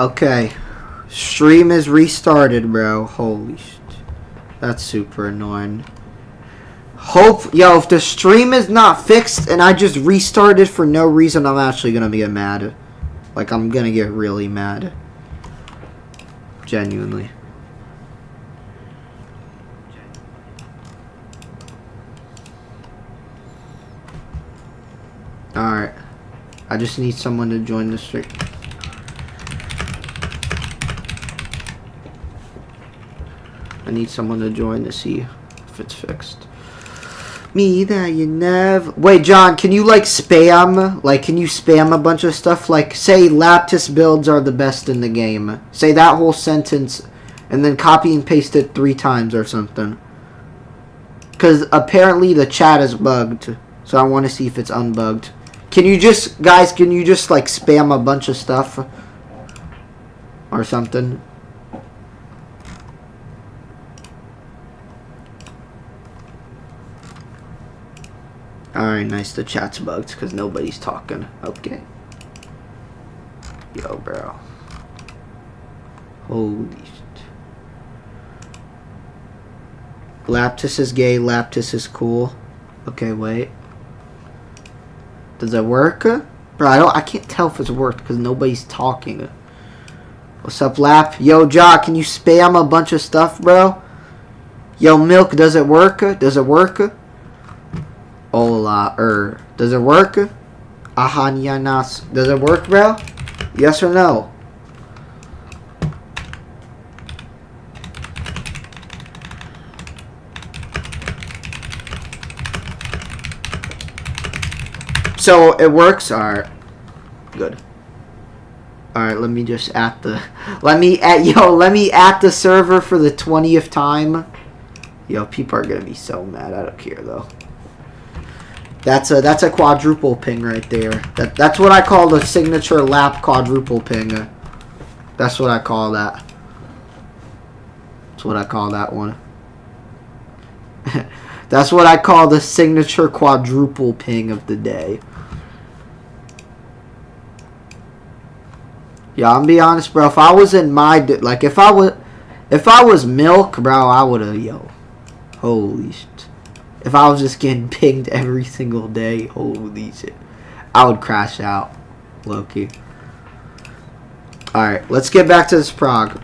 Okay. Stream is restarted, bro. Holy shit. That's super annoying. Yo, if the stream is not fixed and I just restarted for no reason, I'm actually gonna get mad. Like, I'm gonna get really mad. Genuinely. Alright. I just need someone to join the stream. I need someone to join to see if it's fixed. Me that you never... Wait, John, can you, like, spam? Like, can you spam a bunch of stuff? Like, say Laptis builds are the best in the game. Say that whole sentence, and then copy and paste it 3 times or something. Because apparently the chat is bugged. So I want to see if it's unbugged. Can you just... Guys, can you just, like, spam a bunch of stuff? Or something? Alright, nice. The chat's bugged because nobody's talking. Okay. Yo, bro. Holy shit. Laptis is gay. Laptis is cool. Okay, wait. Does it work? Bro, I can't tell if it's worked because nobody's talking. What's up, Lap? Yo, Ja, can you spam a bunch of stuff, bro? Yo, Milk, does it work? Does it work? Hola, does it work? Ahanyanas. Does it work, bro? Yes or no? So it works. Alright. Good. Alright, let me just at the let me at the server for the 20th time. Yo, people are gonna be so mad. I don't care though. That's a quadruple ping right there. That's what I call the signature lap quadruple ping. That's what I call that. That's what I call that one. That's what I call the signature quadruple ping of the day. Yeah, I'm be honest, bro. If I was in my like, if I was Milk, bro, I woulda, yo, holy shit. If I was just getting pinged every single day, holy shit, I would crash out, low-key. Alright, let's get back to this prog.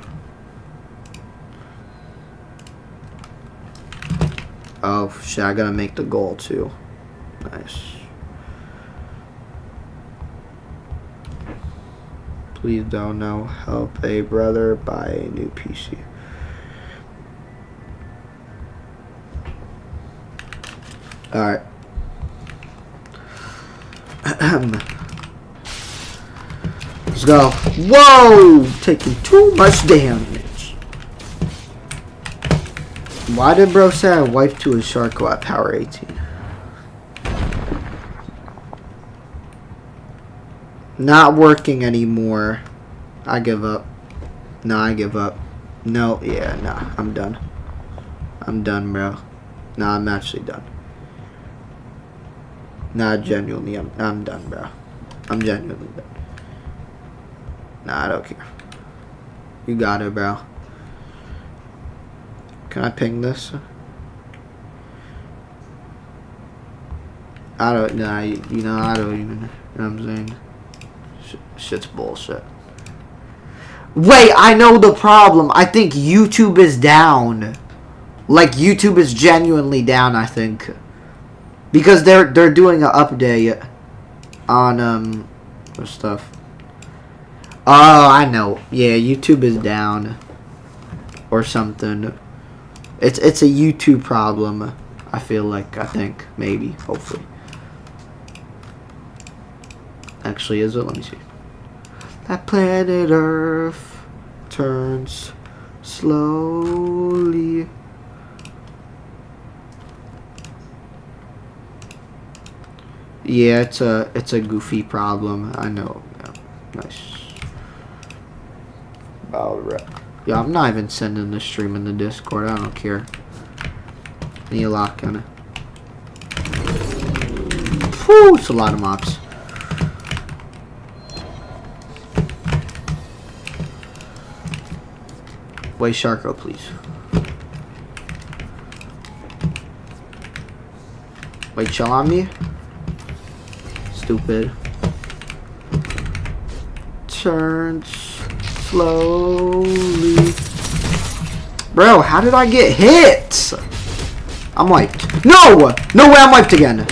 Oh, shit, I gotta make the goal, too. Nice. Please don't know. Help a brother buy a new PC. Alright. Let's go. Whoa! Taking too much damage. Why did bro say I wiped to his shark at power 18? Not working anymore. I give up. No, I give up. No, yeah, nah. I'm done. I'm done, bro. Nah, I'm actually done. Nah, genuinely, I'm done, bro. I'm genuinely done. Nah, I don't care. You got it, bro. Can I ping this? I don't, nah, you know, I don't even, you know what I'm saying? Shit's bullshit. Wait, I know the problem. I think YouTube is down. Like, YouTube is genuinely down, I think. Because they're doing an update on, stuff. Oh, I know. Yeah, YouTube is down. Or something. It's a YouTube problem. I feel like, I think. Maybe. Hopefully. Actually, is it? Let me see. That planet Earth turns slowly. Yeah, it's a goofy problem. I know. Yeah, nice. Alright. Yeah, I'm not even sending the stream in the Discord. I don't care. Need a lock on it. Whew, it's a lot of mobs. Wait, Sharko, please. Wait, chill on me. Stupid. Turns slowly. Bro, how did I get hit? I'm wiped. No! No way I'm wiped again.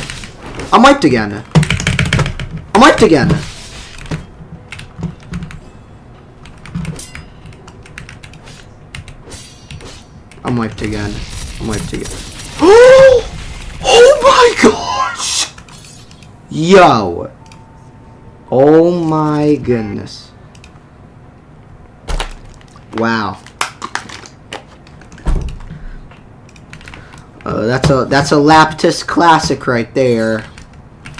I'm wiped again. I'm wiped again. I'm wiped again. I'm wiped again. Oh my gosh! Yo. Oh my goodness. Wow. That's a Laptis classic right there.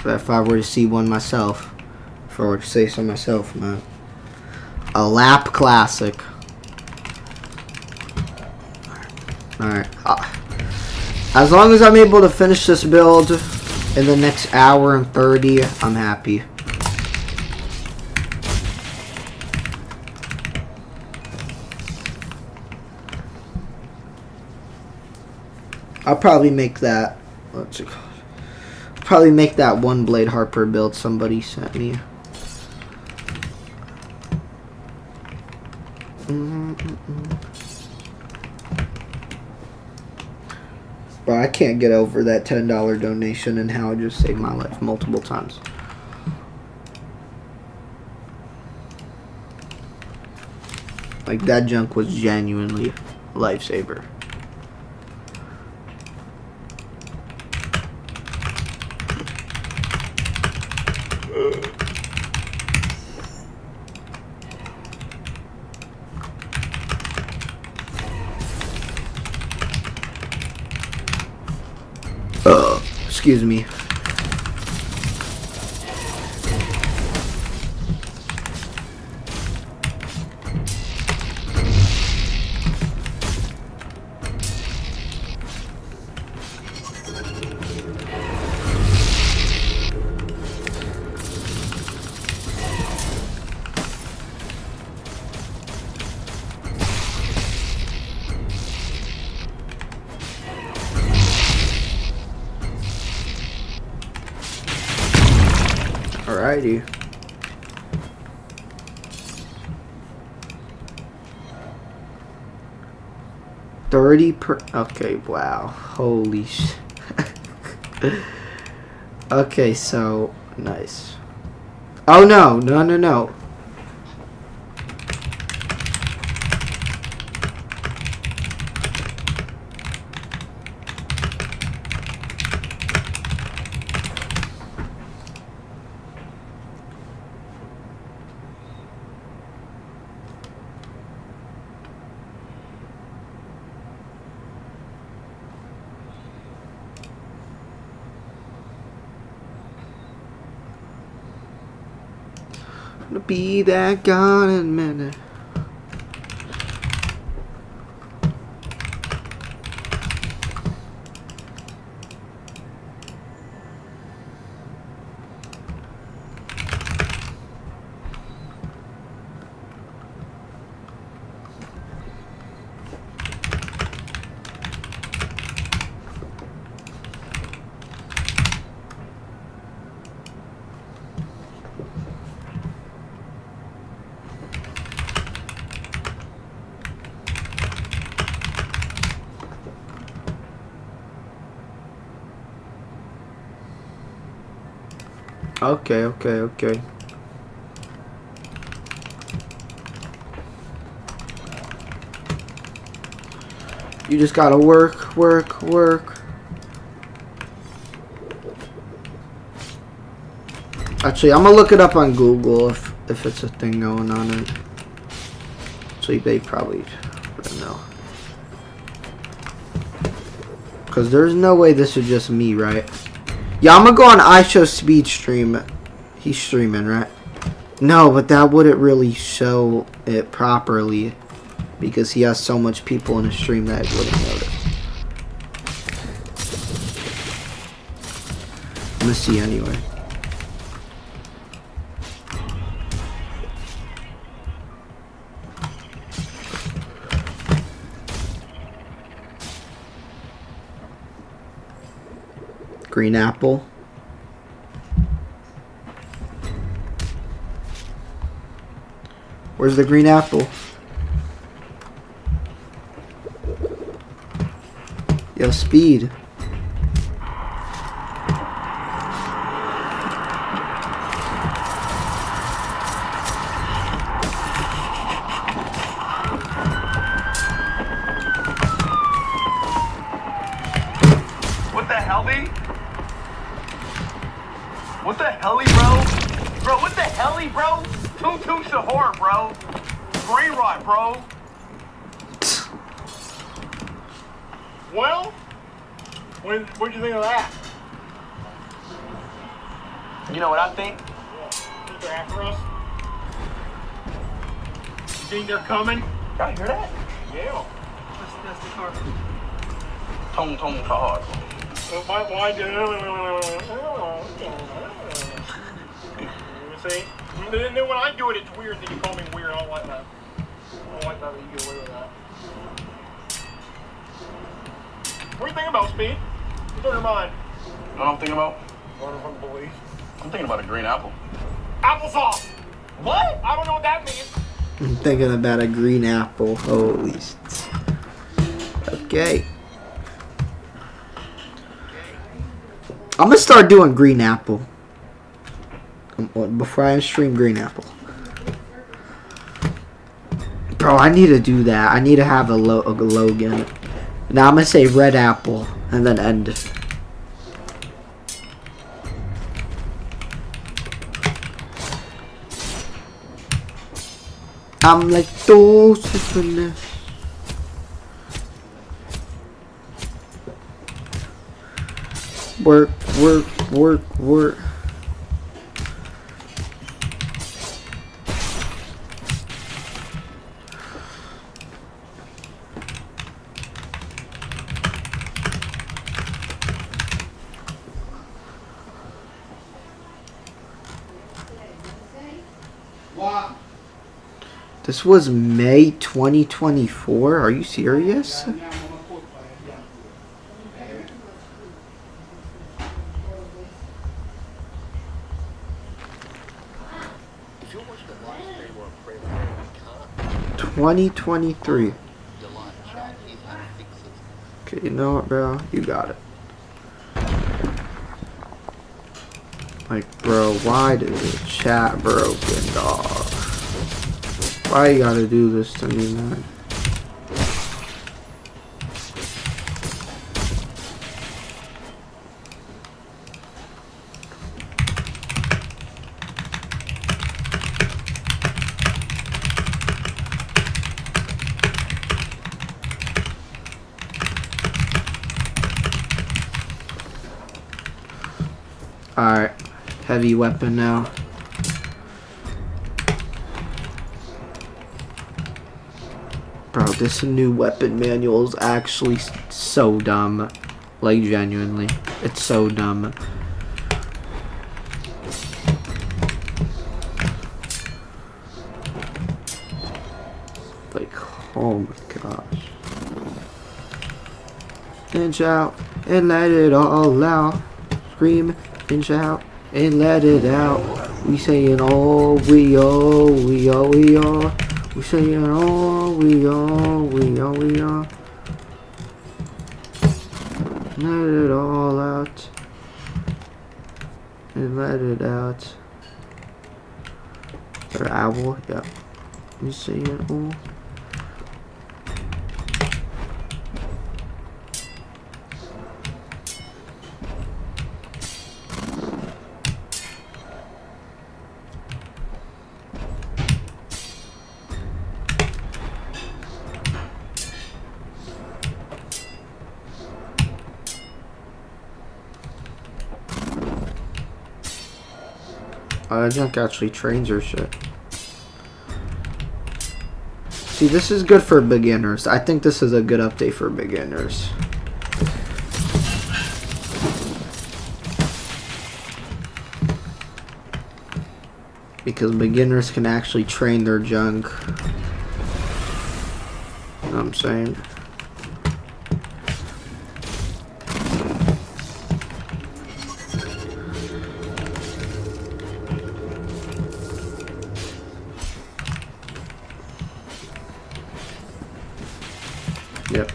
If I were to see one myself. If I were to say so myself, man. A lap classic. Alright. As long as I'm able to finish this build in the next hour and 30, I'm happy. I'll probably make that. What's it called? Probably make that one Bladeharper build somebody sent me. But I can't get over that $10 donation and how it just saved my life multiple times. Like, that junk was genuinely a lifesaver. Excuse me. Alrighty. Okay, wow. Holy sh. Okay, so nice. Oh no, no. Gonna be that gone in a minute. Okay. You just gotta work. Actually, I'm gonna look it up on Google if it's a thing going on. And actually, they probably don't know. Because there's no way this is just me, right? Yeah, I'm gonna go on iShow Speed stream. He's streaming, right? No, but that wouldn't really show it properly because he has so much people in his stream that it wouldn't notice. I'm gonna see anyway. Green apple. Where's the green apple? Yo, speed. What the hell, B? What the hell, bro? Bro, what the hell, bro? Toon Shahor, bro. Brain rot, bro. Well, what'd you think of that? You know what I think? Yeah. Think they're after us? You think they're coming? Y'all hear that? Yeah. That's the car. Toon Shahor. Why do see? Then when I do it, it's weird that you call me weird. I don't like that. I don't like that you get away with that. What do you think about, Speed? What's on your mind? You know what I'm thinking about? Running from the police. I'm thinking about a green apple. Applesauce! What? I don't know what that means. I'm thinking about a green apple. Holy shit. Okay. I'm gonna start doing green apple. Before I stream green apple. Bro, I need to do that. I need to have a Logan. Now I'm gonna say red apple and then end. I'm like those finesse. Work. This was May 2024. Are you serious? $2023. Okay, you know what, bro? You got it. Like, bro, why did the chat broken, dog? Why you gotta do this to me, man? Alright, heavy weapon now. Bro, this new weapon manual is actually so dumb. Like, genuinely. It's so dumb. Like, oh my gosh. And shout and let it all out. Scream and shout and let it out. We saying all we all. We saying all we all. Let it all out. And let it out. Or owl, yeah. We saying all. Junk actually trains her shit. See, this is good for beginners. I think this is a good update for beginners. Because beginners can actually train their junk. You know what I'm saying? Yep.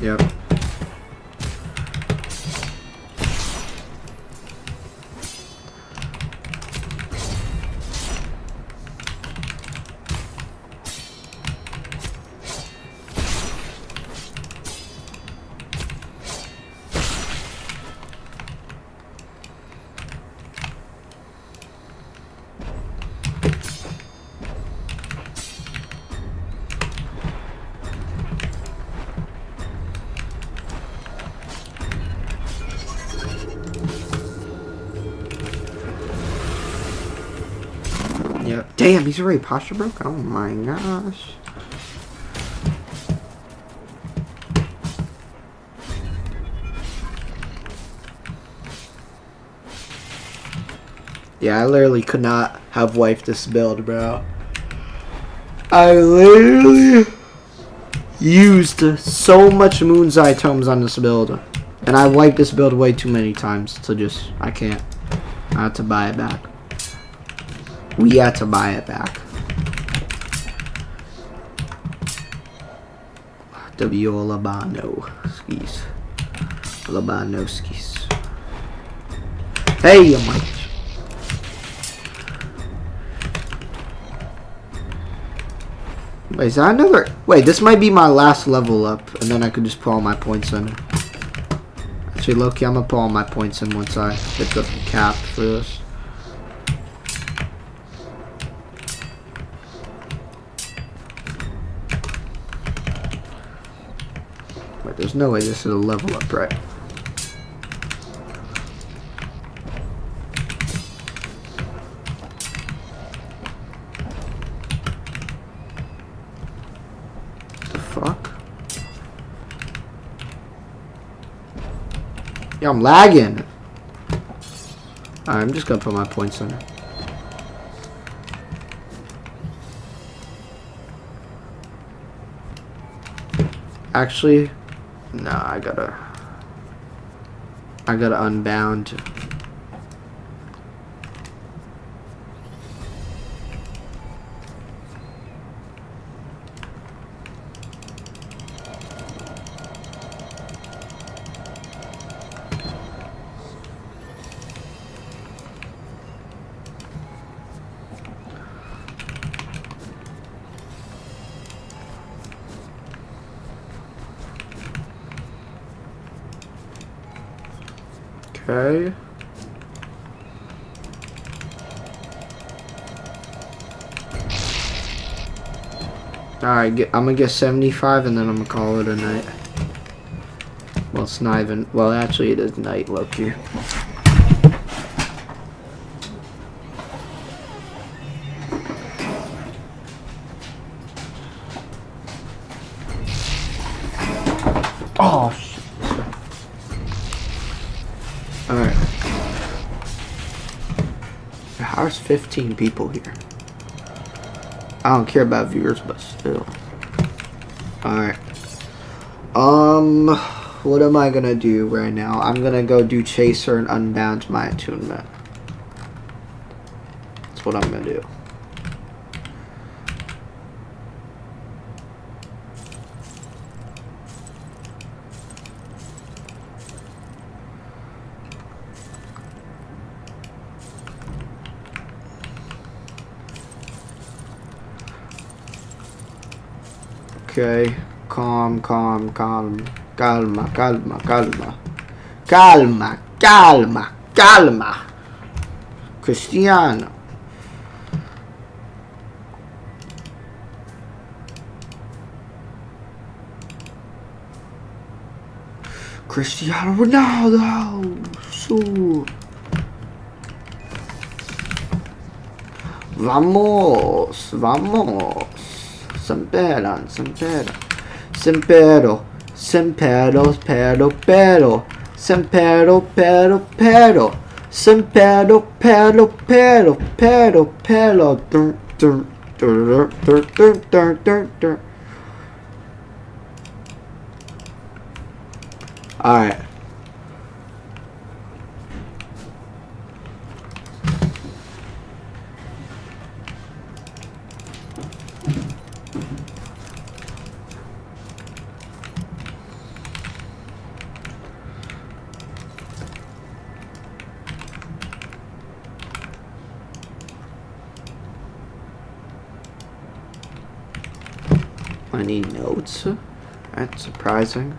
Yep. Yep. Damn, he's already posture broke? Oh my gosh. Yeah, I literally could not have wiped this build, bro. I literally used so much Moon's Eye tomes on this build. And I wiped this build way too many times to just, I can't. I had to buy it back. We had to buy it back. W Labano skis. Labano skis. Hey, I'm like. Wait, is that another? Wait, this might be my last level up, and then I could just put all my points in. Actually, low-key, I'm gonna put all my points in once I hit the cap for this. Wait, there's no way this is a level up, right? Yeah, I'm lagging. Alright, I'm just gonna put my points in. Actually, no, I gotta unbound. Okay. Alright, I'm gonna get 75 and then I'm gonna call it a night. Well, it's not even. Well, actually, it is night, low-key. Oh, shit. Alright. How's 15 people here? I don't care about viewers, but still. Alright. What am I gonna do right now? I'm gonna go do Chaser and unbound my attunement. That's what I'm gonna do. Okay, calm. Calma. Cristiano. Cristiano Ronaldo. So. Vamos. Sempero. Alright. I need notes. That's surprising.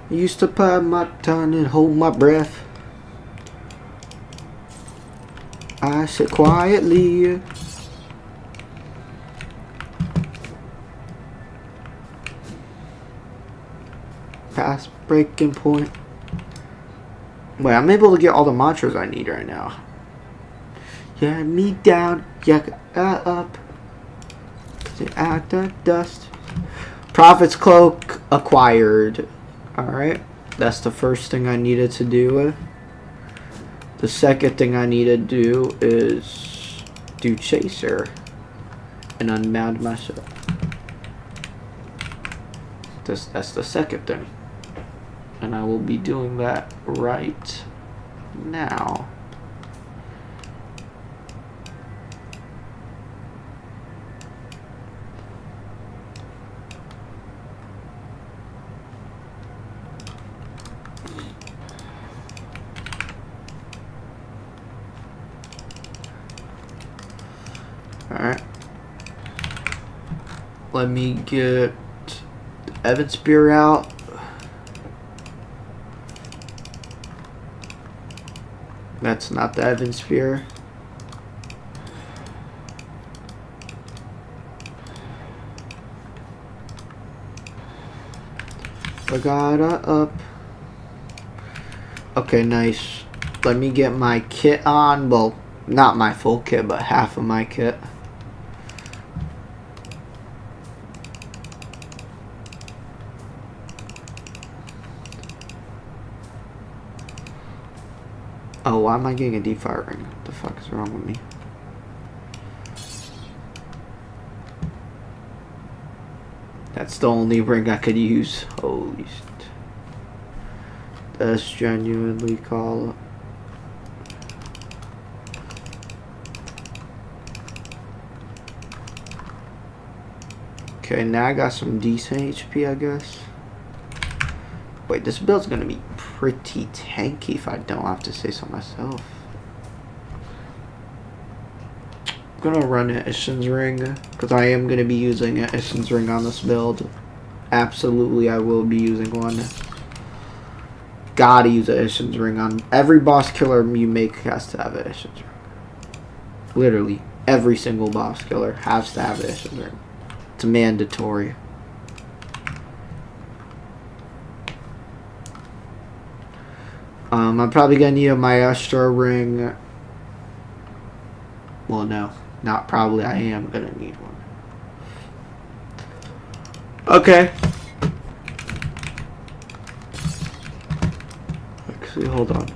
Used to bite my tongue and hold my breath. I sit quietly. Past breaking point. Wait, I'm able to get all the mantras I need right now. Yeah, me down, yeah, up. Out the dust. Prophet's cloak acquired. Alright, that's the first thing I needed to do. The second thing I need to do is do chaser and unmount myself. That's the second thing. And I will be doing that right now. Alright. Let me get Evan Spear out. That's not the Evan Spear. I got up. Okay, nice. Let me get my kit on. Well, not my full kit, but half of my kit. Oh, why am I getting a deep fire ring? What the fuck is wrong with me? That's the only ring I could use. Holy shit. That's genuinely call. Okay, now I got some decent HP, I guess. Wait, this build's gonna be pretty tanky if I don't have to say so myself. I'm gonna run an Ishin's ring because I am gonna be using an Ishin's ring on this build. Absolutely, I will be using one. Gotta use an Ishin's ring on every boss killer you make. Has to have an Ishin's ring. Literally, every single boss killer has to have an Ishin's ring. It's mandatory. I'm probably gonna need a Maestro ring. Well, no, not probably. I am gonna need one. Okay. Actually, hold on.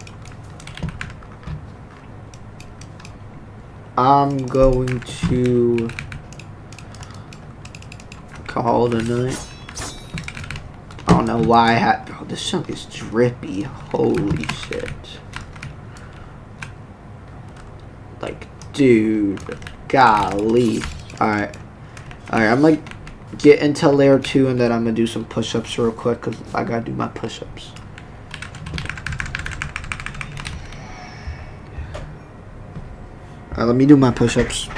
I'm going to call it a night. I don't know why I had. Bro, this chunk is drippy. Holy shit. Like, dude. Golly. Alright. Alright, I'm like get into layer 2 and then I'm gonna do some push-ups real quick because I gotta do my push-ups. Alright, let me do my push-ups.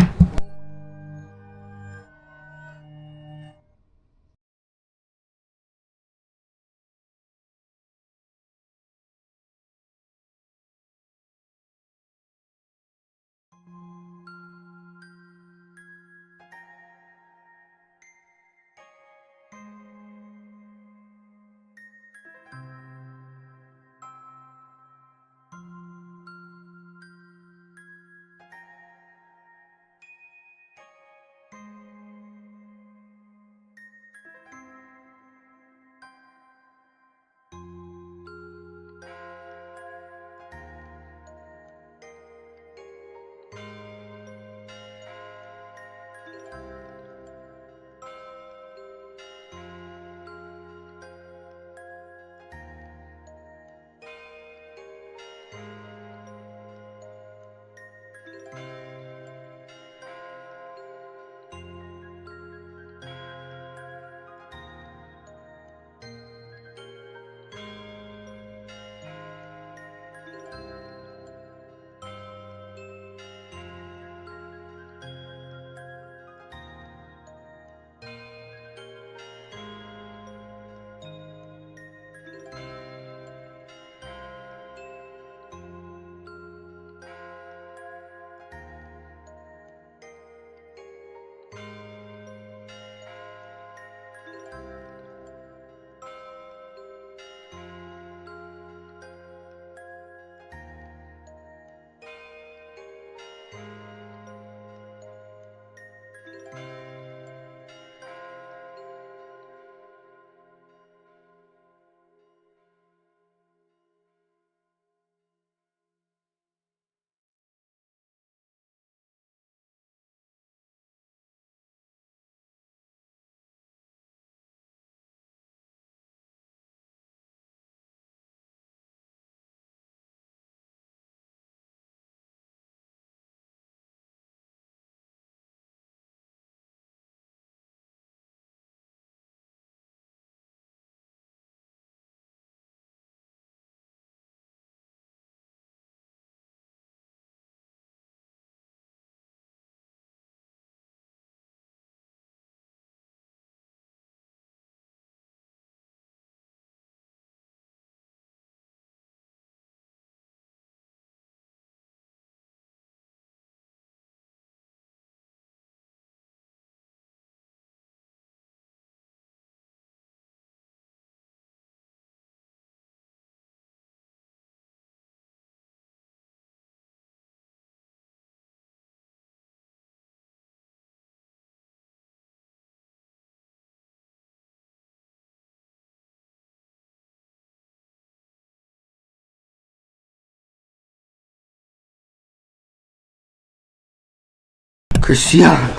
Cristiano.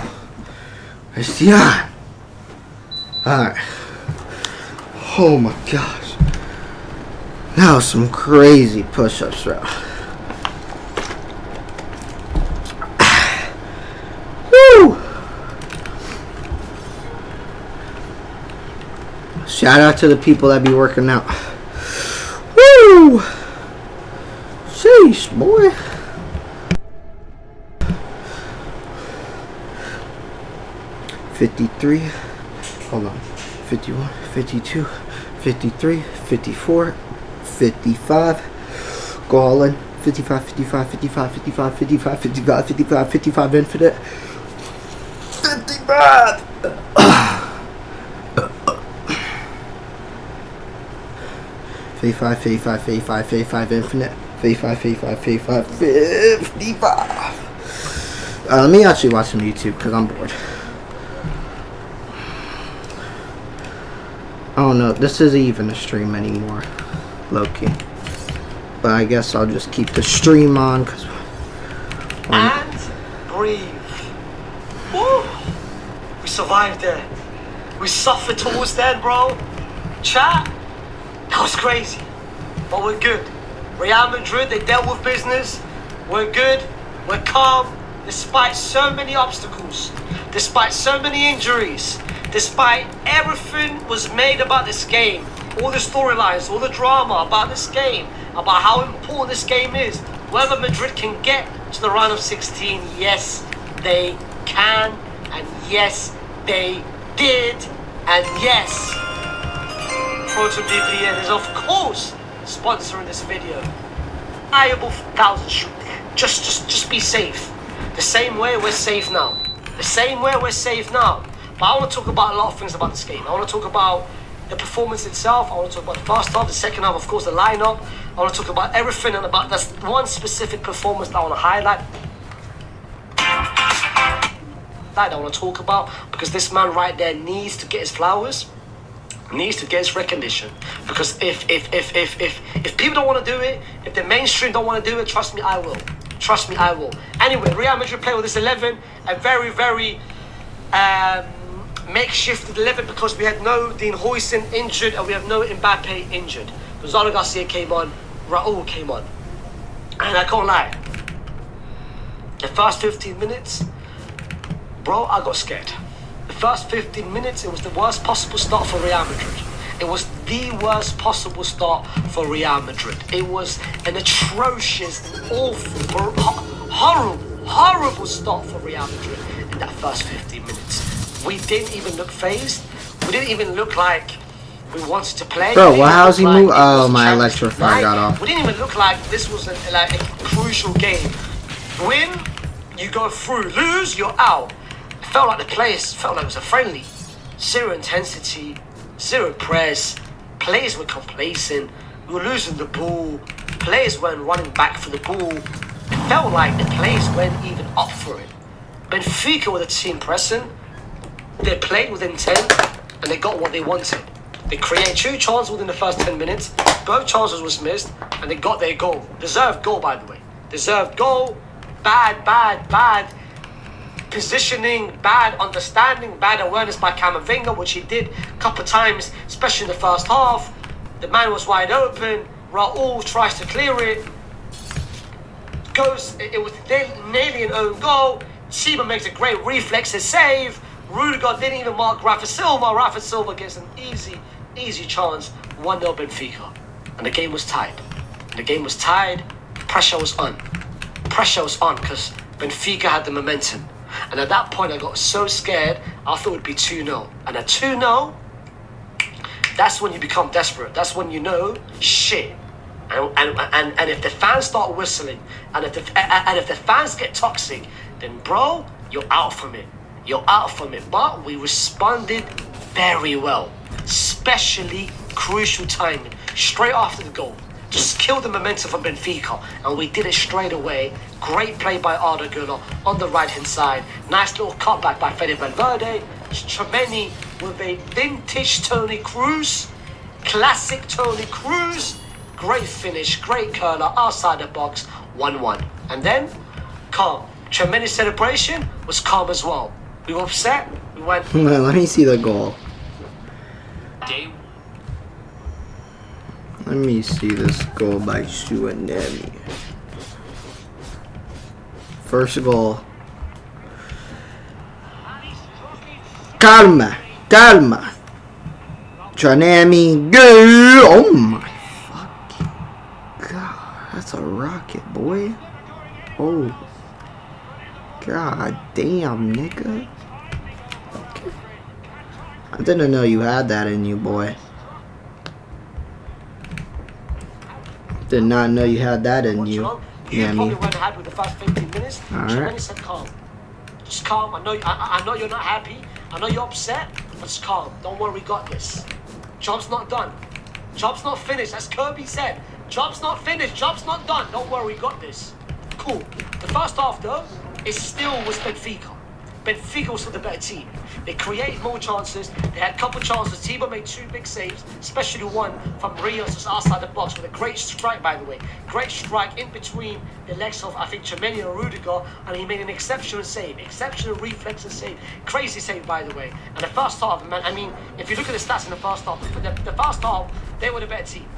Alright. Oh my gosh. Now some crazy push-ups, bro. Woo! Shout out to the people that be working out. Woo! Sheesh, boy. $53. Hold on. 51, 52, 53, 54, 55. Go all in. 55, 55, 55, 55, 55, 55, 55, 55 infinite. 55! 55, 55, 55, 55 infinite. 55, 55, 55, 55. Let me actually watch some YouTube because I'm bored. Oh no, this isn't even a stream anymore, low-key. But I guess I'll just keep the stream on because. And breathe. Woo! We survived there. We suffered towards then, bro. Chat. That was crazy. But we're good. Real Madrid, they dealt with business. We're good. We're calm. Despite so many obstacles. Despite so many injuries. Despite everything was made about this game. All the storylines, all the drama about this game. About how important this game is. Whether Madrid can get to the round of 16. Yes, they can. And yes, they did. And yes, Proton VPN is of course sponsoring this video. Liable for thousands. Just be safe. The same way we're safe now. The same way we're safe now. But I want to talk about a lot of things about this game. I want to talk about the performance itself. I want to talk about the first half, the second half, of course, the lineup. I want to talk about everything and about this one specific performance that I want to highlight. That I want to talk about because this man right there needs to get his flowers. Needs to get his recognition. Because if people don't want to do it, if the mainstream don't want to do it, trust me, I will. Trust me, I will. Anyway, Real Madrid play with this 11, a very, very makeshift 11 because we had no Dean Huijsen injured and we have no Mbappe injured. Gonzalo Garcia came on, Raul came on. And I can't lie. The first 15 minutes, bro, I got scared. The first 15 minutes, it was the worst possible start for Real Madrid. It was the worst possible start for Real Madrid. It was an atrocious, awful, horrible start for Real Madrid in that first 15 minutes. We didn't even look phased. We didn't even look like we wanted to play. Bro, how's he move? Oh, my electrifier got off. We didn't even look like this was a crucial game. Win, you go through. Lose, you're out. It felt like the players felt like it was a friendly. Zero intensity, zero press. Players were complacent. We were losing the ball. Players weren't running back for the ball. It felt like the players weren't even up for it. Benfica were the team pressing. They played with intent and they got what they wanted. They created 2 chances within the first 10 minutes. Both chances was missed and they got their goal. Deserved goal, by the way. Deserved goal. Bad positioning, bad understanding, bad awareness by Camavinga, which he did a couple of times, especially in the first half. The man was wide open. Raul tries to clear it. It was nearly an own goal. Chime makes a great reflexes save. Rudiger didn't even mark Rafa Silva. Rafa Silva gets an easy chance. 1-0 Benfica. And the game was tied. Pressure was on. Because Benfica had the momentum. And at that point, I got so scared, I thought it would be 2-0. And at 2-0, that's when you become desperate. That's when you know, shit. And if the fans start whistling, and if the fans get toxic, then bro, you're out from it. But we responded very well, especially crucial timing, straight after the goal. Just killed the momentum from Benfica, and we did it straight away. Great play by Arda Güler on the right-hand side. Nice little cutback by Fede Valverde. Tremeni with a vintage Toni Kroos, classic Toni Kroos. Great finish, great curler outside the box, 1-1. And then, calm. Tremendous celebration was calm as well. We were upset. We went. Let me see the goal. Let me see this goal by Suanemi. First goal. Calma. Suanemi, go! Oh my fucking god. That's a rocket, boy. Oh. God damn, nigga. Okay. I didn't know you had that in you, boy. Did not know you had that in you. You probably went ahead with the first 15 minutes. Alright. Said calm. Just calm. I know you're not happy. I know you're upset. But just calm. Don't worry, we got this. Job's not done. Job's not finished. As Kirby said. Job's not finished. Job's not done. Don't worry, we got this. Cool. The first half though, it still was Benfica. Benfica was still the better team. They created more chances. They had a couple chances. Tiba made 2 big saves, especially one from Rios just outside the box with a great strike, by the way. Great strike in between the legs of, I think, Chimene and Rudiger, and he made an exceptional save. Exceptional reflex and save. Crazy save, by the way. And the first half, man, I mean, if you look at the stats in the first half, the first half, they were the better team.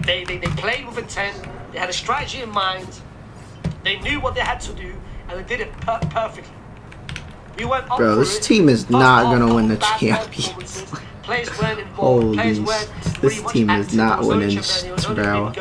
They played with intent. They had a strategy in mind. They knew what they had to do, and they did it perfectly. We went up. Bro, this team is not gonna win the Champions. Holy, this team is not winning, bro.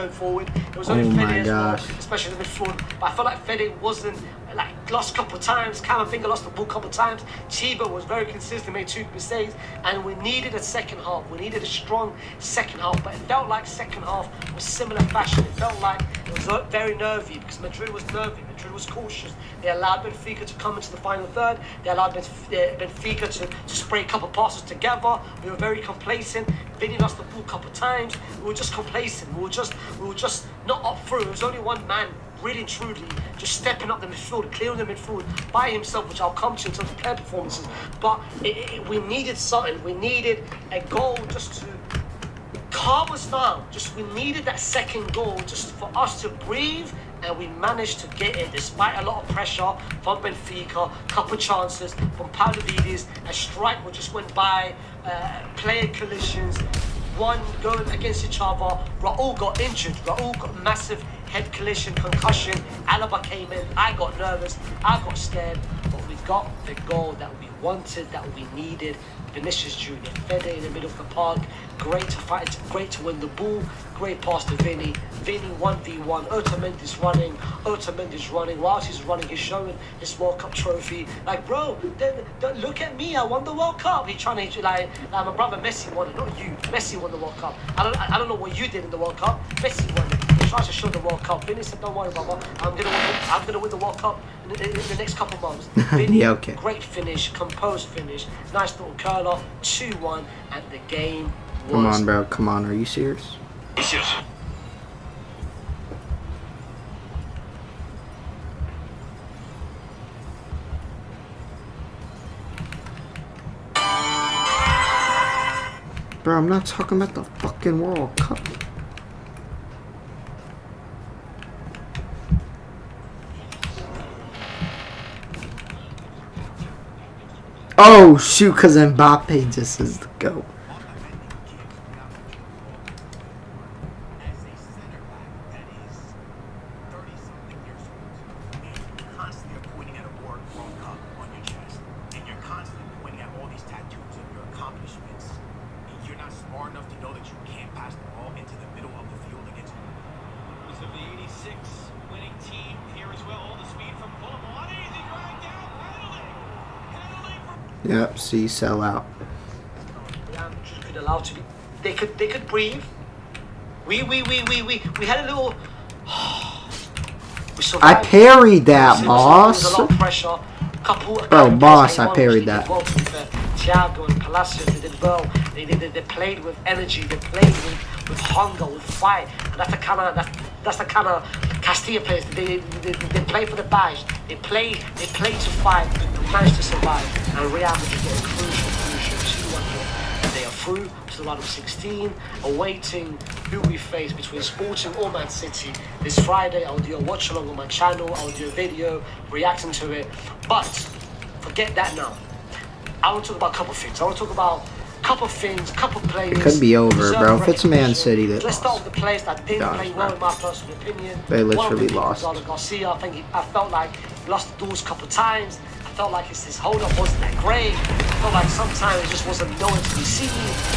Oh my gosh. Especially the midfield. But I felt like Fede wasn't, like, lost a couple of times. Camavinga lost the ball a couple of times. Chiba was very consistent, made 2 mistakes. And we needed a second half. We needed a strong second half. But it felt like second half was similar fashion. It felt like it was very nervy because Madrid was nervy. Madrid was cautious. They allowed Benfica to come into the final third. They allowed Benfica to spray a couple of passes together. We were very complacent. Vinny lost the ball a couple of times. We were just complacent. We were just not up through. It was only one man, really and truly, just stepping up the midfield, clearing the midfield by himself, which I'll come to in terms of player performances. But we needed something. We needed a goal just to calm us down. We needed that second goal just for us to breathe. And we managed to get it despite a lot of pressure from Benfica, couple chances from Pavlovides, a strike which just went by, player collisions, one going against each other. Raul got injured. Raul got massive head collision, concussion. Alaba came in. I got nervous. I got scared. But we got the goal that we wanted, that we needed. Vinicius Junior, Fede in the middle of the park. Great to fight, great to win the ball. Great pass to Vinny. Vinny 1v1. Otamendi's running. Whilst he's running, he's showing his World Cup trophy. Like, bro, don't look at me. I won the World Cup. He's trying to like my brother Messi won it, not you. Messi won the World Cup. I don't know what you did in the World Cup. Messi won it. He tries to show the World Cup. Vinny said, "Don't worry, brother. I'm gonna win the World Cup in the next couple of months." Vinny, yeah, okay. Great finish, composed finish, nice little curler, 2-1, and the game was. Come on, bro. Come on. Are you serious? Bro, I'm not talking about the fucking World Cup. Oh shoot, cause Mbappe just is the GOAT. Yep, see, sell out. Could allow to be. They could breathe. We had a little. I parried that, boss. A lot of pressure. Bro, boss, I parried that. Thiago and Palacios, they did well. They played with energy. They played with hunger, with fight. And that's the kind of Castilla players. They play for the badge. They play to fight and manage to survive. And Real Madrid get a crucial 2-1 here. They are through to the round of 16, awaiting who we face between Sporting or Man City. This Friday, I'll do a watch along on my channel. I'll do a video reacting to it. But forget that now. I want to talk about a couple of things. I want to talk about a couple of things, a couple of players. It could be over, bro. If it's Man City that Let's start with the players that didn't Gosh, play bro. well, in my personal opinion. They literally One of them lost. was Garcia. I felt like he lost the doors a couple of times. I felt like his hold-up wasn't that great. I felt like sometimes it just wasn't nowhere to be seen.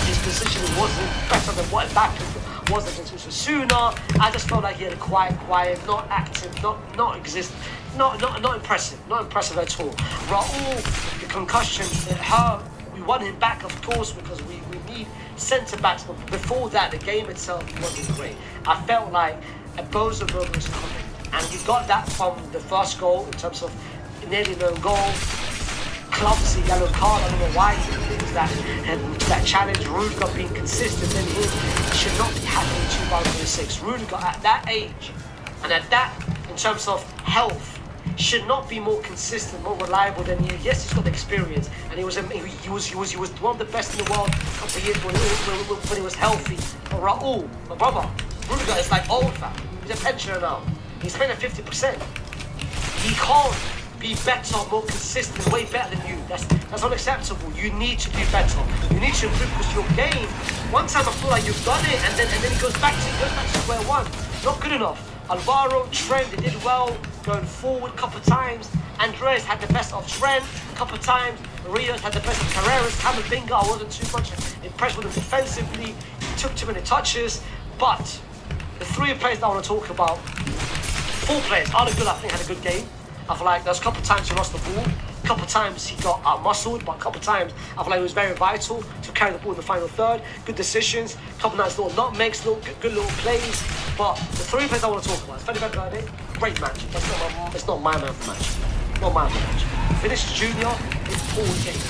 His positioning wasn't better than what Mbappe was against Osasuna. I just felt like he had a quiet, not active, not impressive, not impressive at all. Raul, the concussion, it hurt. We won him back, of course, because we need centre-backs, but before that, the game itself wasn't great. I felt like a Boza was coming, and he got that from the first goal in terms of nearly no goal. Clumsy yellow card, I don't know why he thinks that, and that challenge, Rudiger being consistent in him, should not be happening in 2026. Rudiger at that age, and at that, in terms of health, should not be more consistent, more reliable than he is. Yes, he's got the experience, and he was one of the best in the world a couple of years when he was healthy. But Raul, my brother, Rudiger is like old fam. He's a pensioner now. He's playing at 50%. He can't be better, more consistent, way better than you. That's unacceptable. You need to do better. You need to improve because your game. One time I feel like you've done it, and then it goes back to square one. Not good enough. Alvaro, Trent, they did well going forward a couple of times. Andres had the best of Trent a couple of times. Rios had the best of Carreras. Camavinga, I wasn't too much impressed with him defensively. He took too many touches. But the three players that I want to talk about, four players, Arda Güler, I think, had a good game. I feel like there's a couple of times he lost the ball. A couple of times he got out-muscled, but a couple of times I feel like he was very vital to carry the ball in the final third. Good decisions, a couple of nice little nutmegs, good little plays. But the three players I want to talk about, Fede Valverde, great match. It's not my man of the match. Not my man of the match. Vinicius Junior, important game.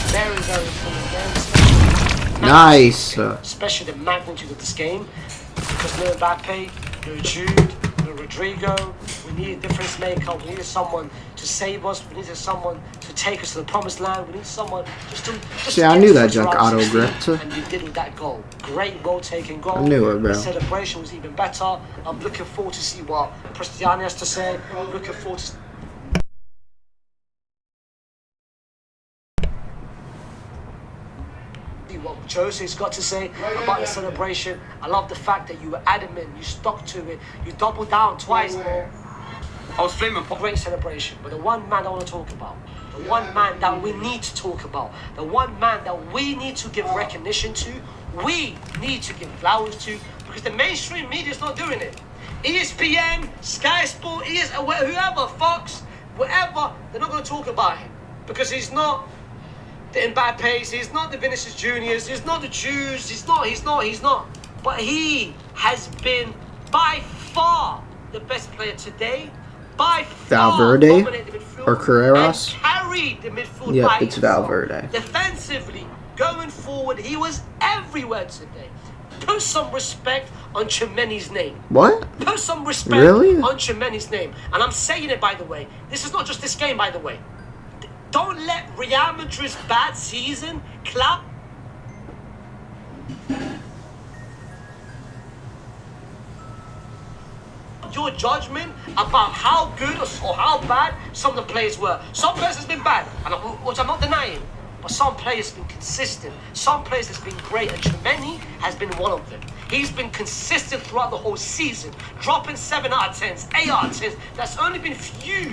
Very, very important game. Nice. Especially the magnitude of this game. Because no Mbappe, no Jude, no Rodrigo. We need a difference maker. We needed someone to save us. We needed someone to take us to the promised land. We need someone just to See, I knew that junk auto gripped. And you did with that goal. Great goal-taking goal. I knew it, bro. The celebration was even better. I'm looking forward to see what Cristiano has to say. I'm looking forward to what Jose's got to say about the celebration. I love the fact that you were adamant, you stuck to it, you doubled down twice. I was flaming for great celebration, but the one man I want to talk about, the one man that we need to talk about, the one man that we need to give recognition to, we need to give flowers to, because the mainstream media is not doing it. ESPN, Sky Sport, whoever, Fox, whatever, they're not going to talk about him because he's not the Mbappes, he's not the Vinicius Juniors, he's not the Jews, he's not. But he has been by far the best player today. By far Valverde dominated the midfield or Carreras? and carried the midfield. Yep, by it's himself. Valverde. Defensively, going forward, he was everywhere today. Put some respect on Chimeni's name. What? Put some respect Really? on Chimeni's name. And I'm saying it, by the way. This is not just this game, by the way. Don't let Real Madrid's bad season cloud your judgment about how good or how bad some of the players were. Some players has been bad, which I'm not denying. But some players have been consistent. Some players has been great, and Chimeni has been one of them. He's been consistent throughout the whole season, dropping 7 out of 10s, 8 out of 10s. That's only been few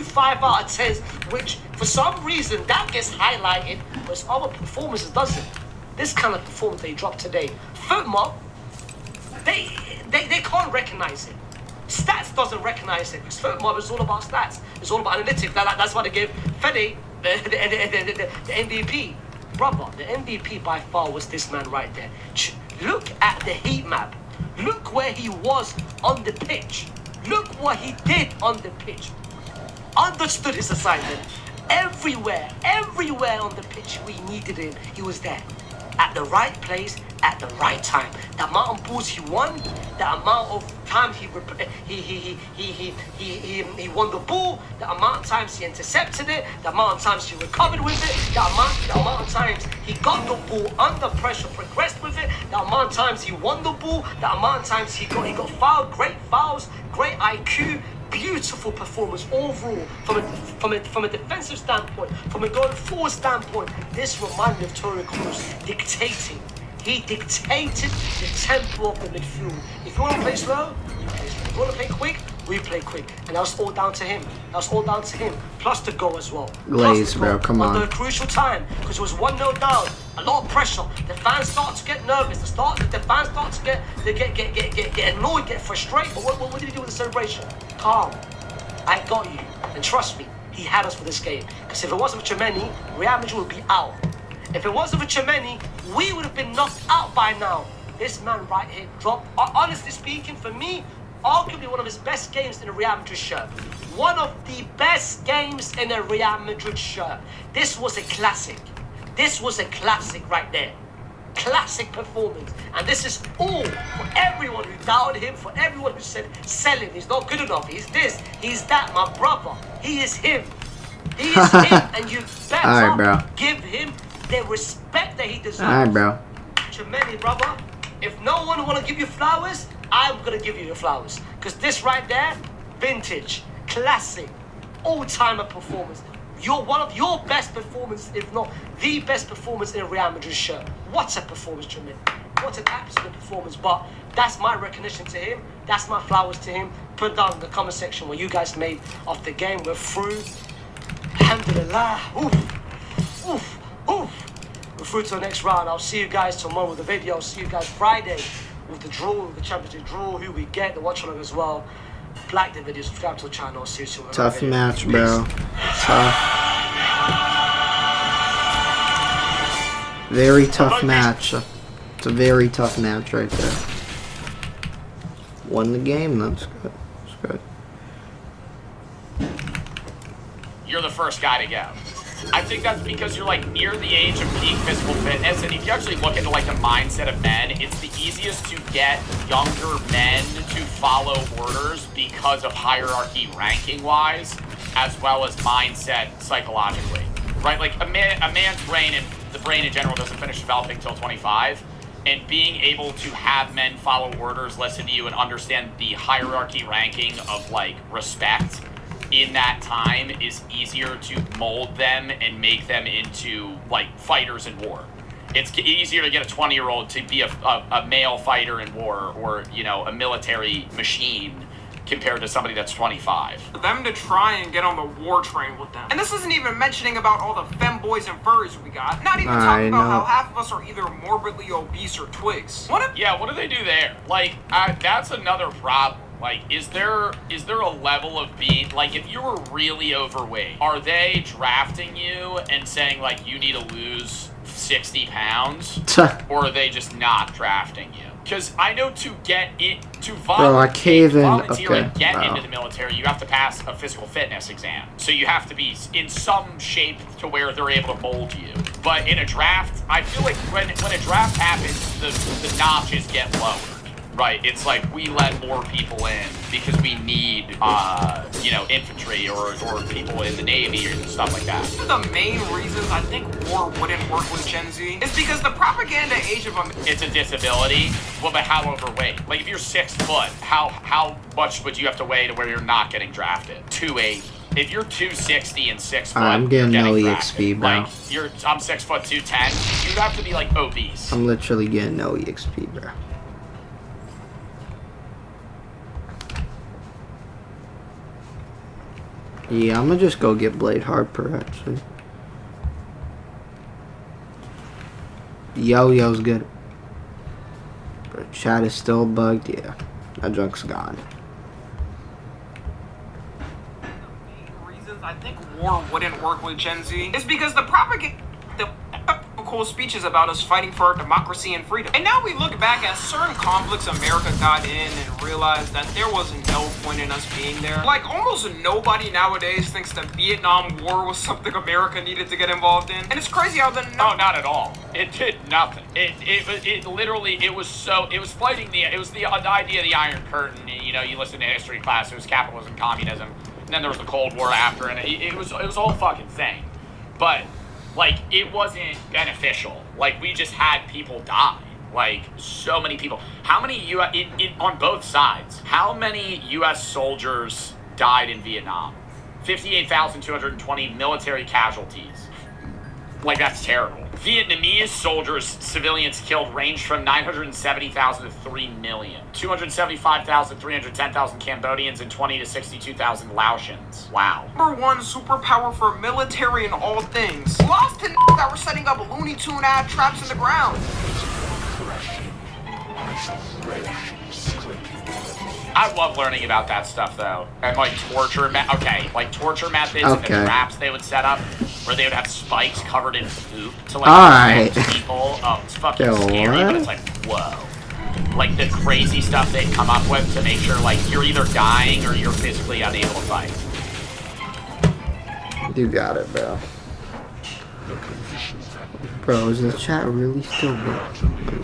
5 out of 10s, which for some reason that gets highlighted, but other performances doesn't. This kind of performance they dropped today, FootMob, they can't recognize it. Stats doesn't recognize it because FootMob is all about stats. It's all about analytics. That's why they gave Fede the MVP. Brother, the MVP by far was this man right there. Look at the heat map. Look where he was on the pitch. Look what he did on the pitch. Understood his assignment. Everywhere on the pitch we needed him, he was there. At the right place, at the right time. The amount of balls he won, the amount of times he won the ball, the amount of times he intercepted it, the amount of times he recovered with it, the amount of times he got the ball under pressure, progressed with it, the amount of times he won the ball, the amount of times he got fouled, great fouls, great IQ. Beautiful performance overall from a defensive standpoint, from a going forward standpoint. This reminded me of Toni Kroos dictating. He dictated the tempo of the midfield. If you want to play slow, you play slow. If you want to play quick, we play quick. And that was all down to him. Plus the goal as well. Glaze, bro, come on. Under a crucial time, because it was 1-0 down. A lot of pressure. The fans start to get nervous. The fans start to get annoyed, get frustrated. But what did he do with the celebration? Calm. I got you. And trust me, he had us for this game. Because if it wasn't for Chimene, Real Madrid would be out. If it wasn't for Chimene, we would have been knocked out by now. This man right here dropped, honestly speaking, for me, arguably one of his best games in a Real Madrid shirt. One of the best games in a Real Madrid shirt. This was a classic. This was a classic right there. Classic performance. And this is all for everyone who doubted him, for everyone who said, sell him, he's not good enough, he's this, he's that, my brother. He is him. He is him, and you better give him the respect that he deserves. Alright, bro. Chimene, brother. If no one want to give you flowers, I'm going to give you your flowers. Because this right there, vintage, classic, all-timer performance. You're one of your best performances, if not the best performance in a Real Madrid shirt. What a performance, Chimene. What an absolute performance. But that's my recognition to him. That's my flowers to him. Put down in the comment section what you guys made of the game. We're through. Alhamdulillah. Oof. Oof. Oof. We're through to the next round. I'll see you guys tomorrow with the video. I'll see you guys Friday with the draw, the championship draw, who we get, the watch along as well. Like the video, subscribe to the channel. I'll see you soon. Tough match, bro. Tough. Very tough match. It's a very tough match right there. Won the game, that's good. That's good. You're the first guy to go. I think that's because you're like near the age of peak physical fitness, and if you actually look into like the mindset of men, it's the easiest to get younger men to follow orders because of hierarchy ranking wise, as well as mindset psychologically, right? Like a man's brain and the brain in general doesn't finish developing till 25, and being able to have men follow orders, listen to you, and understand the hierarchy ranking of like respect in that time is easier to mold them and make them into like fighters in war. It's easier to get a 20-year-old to be a male fighter in war, or you know, a military machine, compared to somebody that's 25. For them to try and get on the war train with them. And this isn't even mentioning about all the femboys and furries we got. Not even talking about how half of us are either morbidly obese or twigs. What do they do there? Like, that's another problem. Like, is there a level of being, like, if you were really overweight, are they drafting you and saying, like, you need to lose 60 pounds? Or are they just not drafting you? Because I know to get it, to volunteer and get into the military, you have to pass a physical fitness exam. So you have to be in some shape to where they're able to mold you. But in a draft, I feel like when a draft happens, the notches get lowered. Right, it's like we let more people in because we need, you know, infantry or people in the Navy and stuff like that. The main reasons I think war wouldn't work with Gen Z is because the propaganda age of them. It's a disability. Well, but how overweight? Like if you're 6 foot, how much would you have to weigh to where you're not getting drafted? 280. If you're 260 and 6 foot, I'm getting no EXP, bro. Like I'm 6 foot 210. You'd have to be like obese. I'm literally getting no EXP, bro. Yeah, I'm gonna just go get Bladeharper, actually. Yo-Yo's good. But chat is still bugged, yeah. That junk's gone. Reasons I think war wouldn't work with Gen Z is because the propaganda, the cool speeches about us fighting for our democracy and freedom. And now we look back at certain conflicts America got in and realized that there was no point in us being there. Like, almost nobody nowadays thinks the Vietnam War was something America needed to get involved in. And it's crazy how the... Oh, not at all. It did nothing. It literally, it was fighting it was the idea of the Iron Curtain. You know, you listen to history class, it was capitalism, communism, and then there was the Cold War after, and it was a whole fucking thing. But, like, it wasn't beneficial. Like, we just had people die. Like, so many people. How many on both sides, how many U.S. soldiers died in Vietnam? 58,220 military casualties. Like, that's terrible. Vietnamese soldiers, civilians killed ranged from 970,000 to 3 million. 275,000, 310,000 Cambodians, and 20 to 62,000 Laotians. Wow. Number one superpower for military and all things. Lost to that were setting up Looney Tune ad traps in the ground. I love learning about that stuff, though. And, like, torture torture methods and the traps they would set up, where they would have spikes covered in poop to, like, people. Oh, it's fucking scary, but it's like, whoa. Like, the crazy stuff they'd come up with to make sure, like, you're either dying or you're physically unable to fight. You got it, bro. Bro, is the chat really still working?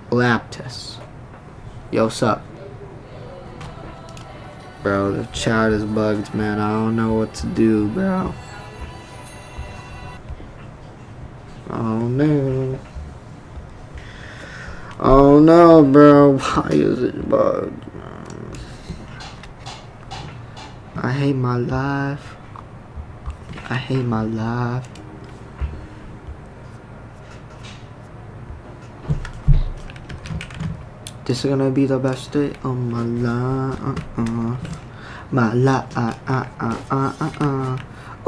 Lab test. Yo, what's up? Bro, the chat is bugged, man. I don't know what to do, bro. Oh no. Oh no, bro. Why is it bugged, man? I hate my life. I hate my life. This is gonna be the best day of my life. My life.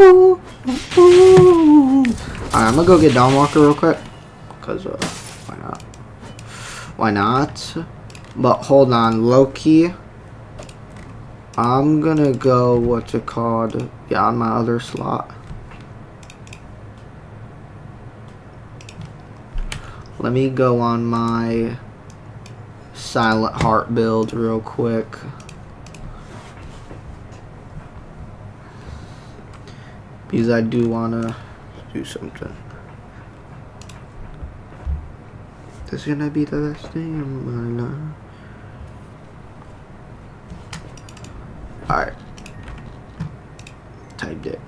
Ooh, ooh, ooh. Alright, I'm gonna go get Dawn Walker real quick. Cause, why not? Why not? But hold on, low-key. I'm gonna go, what's it called? Yeah, on my other slot. Let me go on my Silent Heart build real quick. Because I do want to do something. This is going to be the best thing in my life. Alright. Typed it.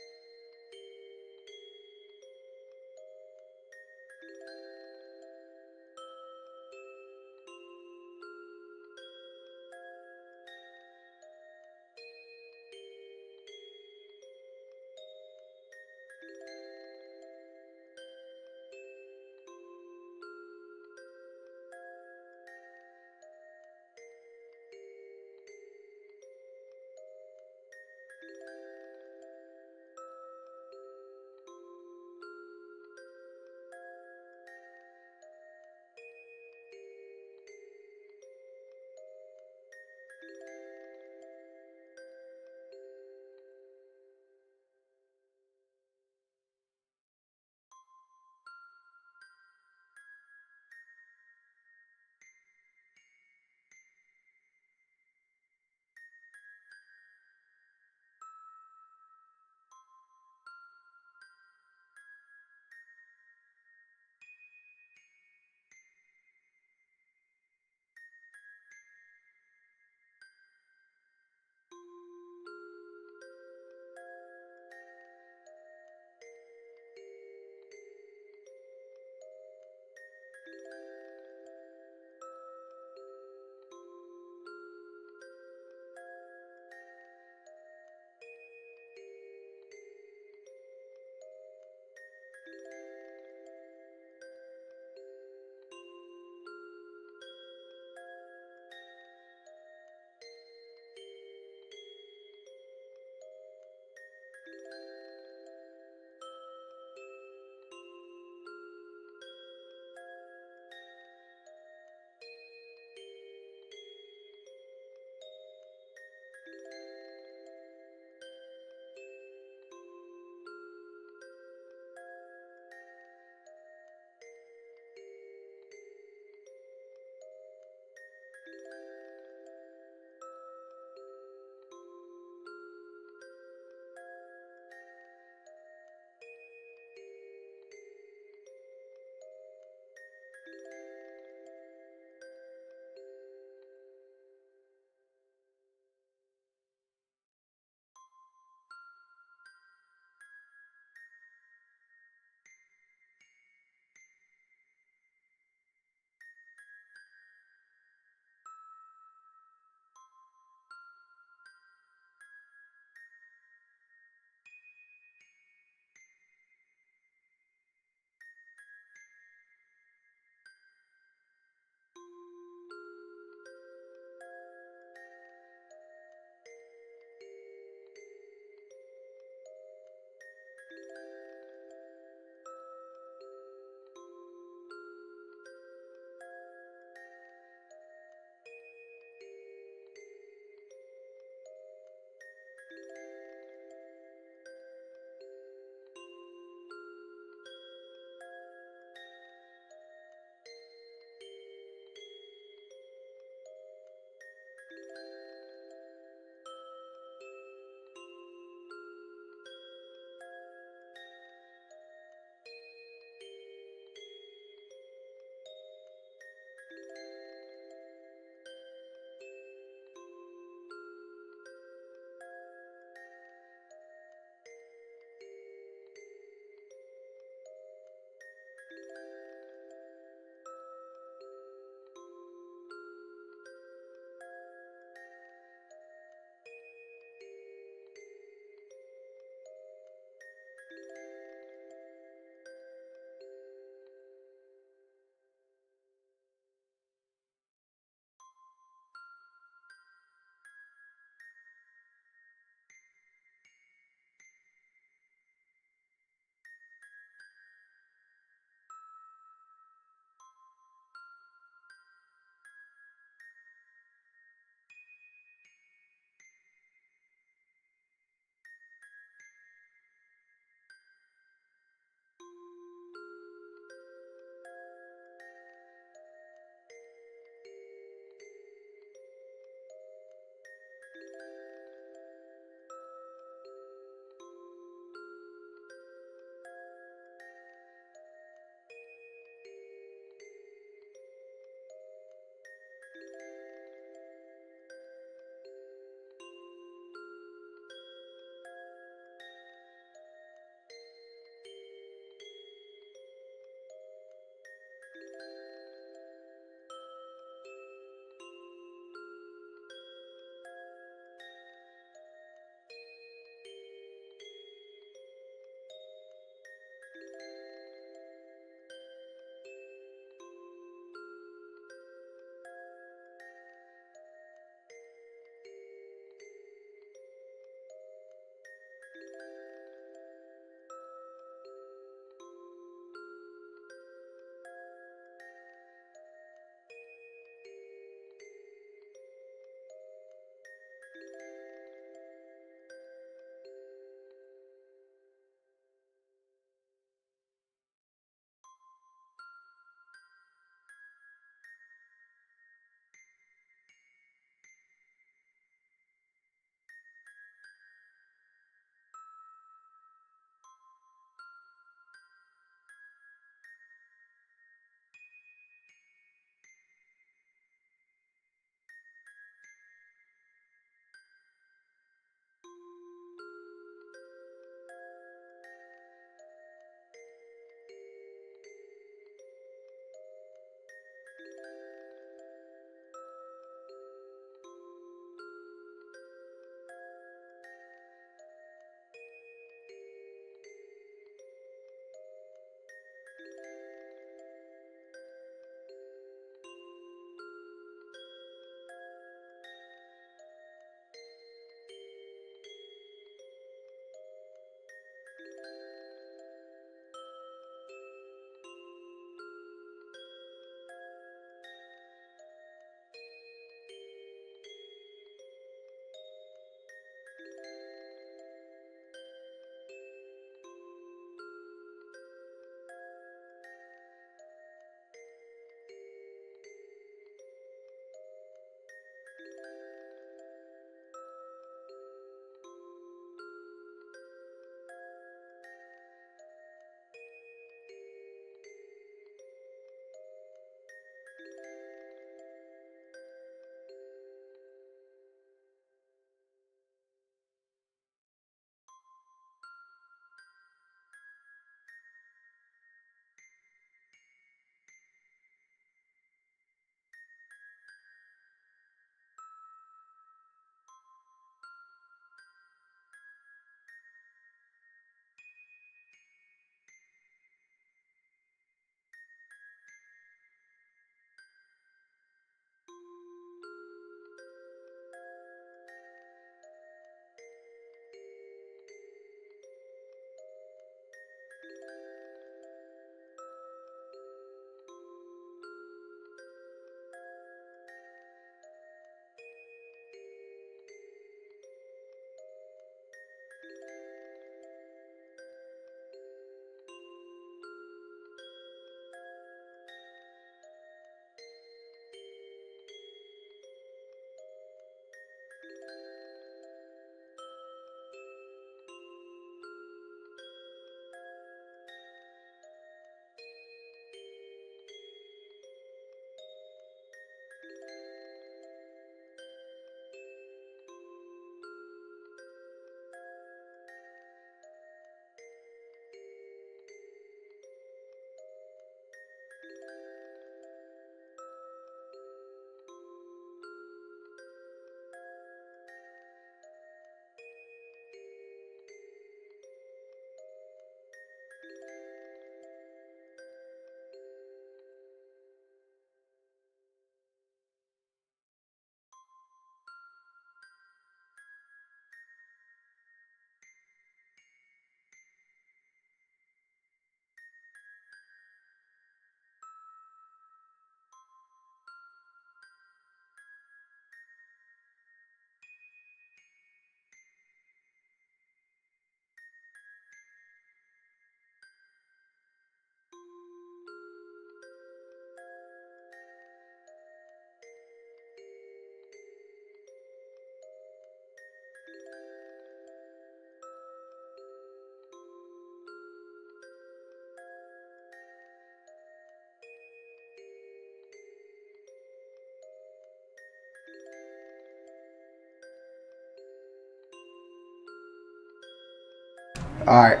Alright.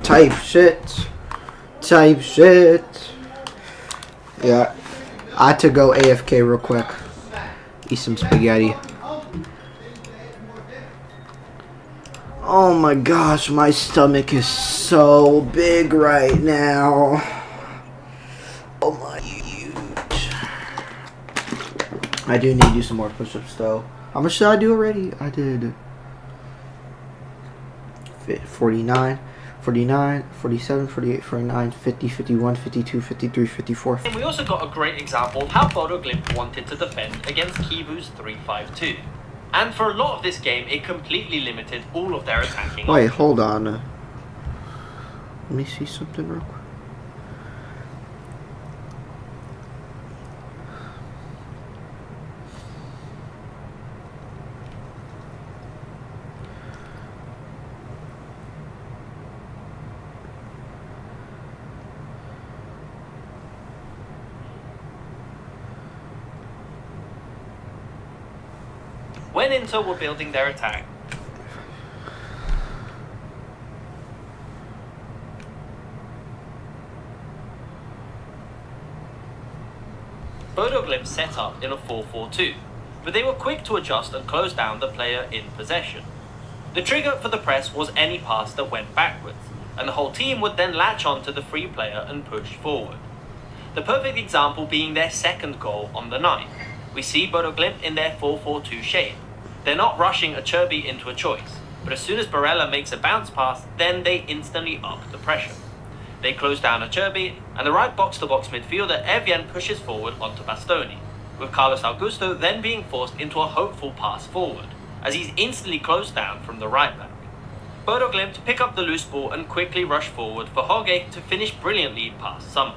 Type shit. Type shit. Yeah. I had to go AFK real quick. Eat some spaghetti. Oh my gosh, my stomach is so big right now. Oh my huge. I do need to do some more push-ups though. How much did I do already? I did 49, 49, 47, 48, 49, 50, 51, 52, 53, 54. And we also got a great example of how Bodo Glimt wanted to defend against Kivu's 3-5-2. And for a lot of this game, it completely limited all of their attacking Wait, options. hold on. Let me see something real quick. When Inter were building their attack, Bodo Glimt set up in a 4-4-2, but they were quick to adjust and close down the player in possession. The trigger for the press was any pass that went backwards, and the whole team would then latch on to the free player and push forward. The perfect example being their second goal on the night. We see Bodo Glimt in their 4-4-2 shape. They're not rushing Acerbi into a choice, but as soon as Barella makes a bounce pass, then they instantly up the pressure. They close down Acerbi, and the right box-to-box midfielder Evian pushes forward onto Bastoni, with Carlos Augusto then being forced into a hopeful pass forward, as he's instantly closed down from the right back. Bodo Glimt pick up the loose ball and quickly rush forward for Hogge to finish brilliantly past Summer.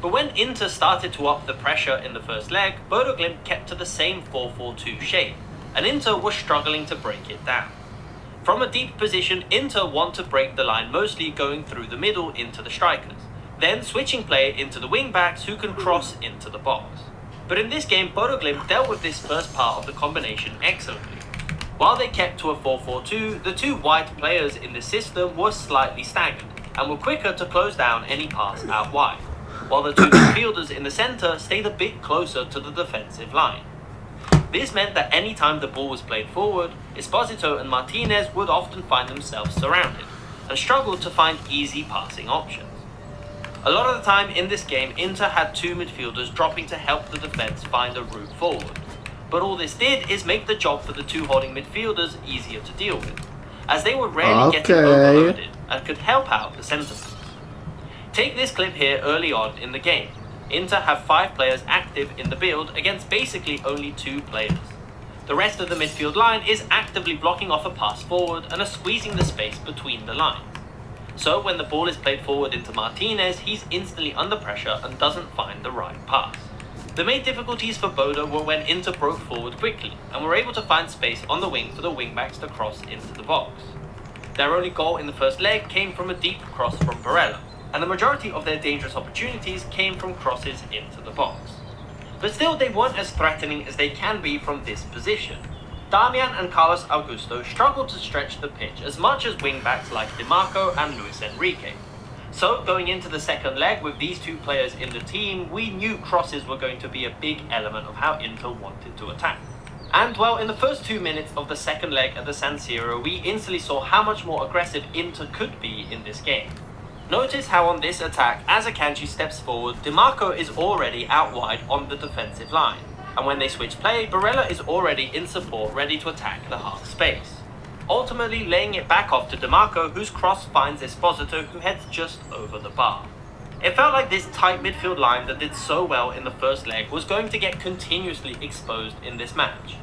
But when Inter started to up the pressure in the first leg, Bodo Glimt kept to the same 4-4-2 shape, and Inter was struggling to break it down. From a deep position, Inter want to break the line mostly going through the middle into the strikers, then switching play into the wing-backs who can cross into the box. But in this game, Bodo Glimt dealt with this first part of the combination excellently. While they kept to a 4-4-2, the two wide players in the system were slightly staggered, and were quicker to close down any pass out wide, while the two midfielders in the centre stayed a bit closer to the defensive line. This meant that any time the ball was played forward, Esposito and Martinez would often find themselves surrounded, and struggled to find easy passing options. A lot of the time in this game, Inter had two midfielders dropping to help the defence find a route forward, but all this did is make the job for the two holding midfielders easier to deal with, as they were rarely getting overloaded and could help out the centre-backs. Take this clip here early on in the game. Inter have 5 players active in the build against basically only 2 players. The rest of the midfield line is actively blocking off a pass forward and are squeezing the space between the lines. So when the ball is played forward into Martinez, he's instantly under pressure and doesn't find the right pass. The main difficulties for Bodo were when Inter broke forward quickly and were able to find space on the wing for the wingbacks to cross into the box. Their only goal in the first leg came from a deep cross from Barella, and the majority of their dangerous opportunities came from crosses into the box. But still, they weren't as threatening as they can be from this position. Damian and Carlos Augusto struggled to stretch the pitch as much as wingbacks like DiMarco and Luis Enrique. So, going into the second leg with these 2 players in the team, we knew crosses were going to be a big element of how Inter wanted to attack. And well, in the first 2 minutes of the second leg at the San Siro, we instantly saw how much more aggressive Inter could be in this game. Notice how on this attack, as Akanji steps forward, DiMarco is already out wide on the defensive line, and when they switch play, Barella is already in support ready to attack the half space, ultimately laying it back off to DiMarco, whose cross finds Esposito, who heads just over the bar. It felt like this tight midfield line that did so well in the first leg was going to get continuously exposed in this match.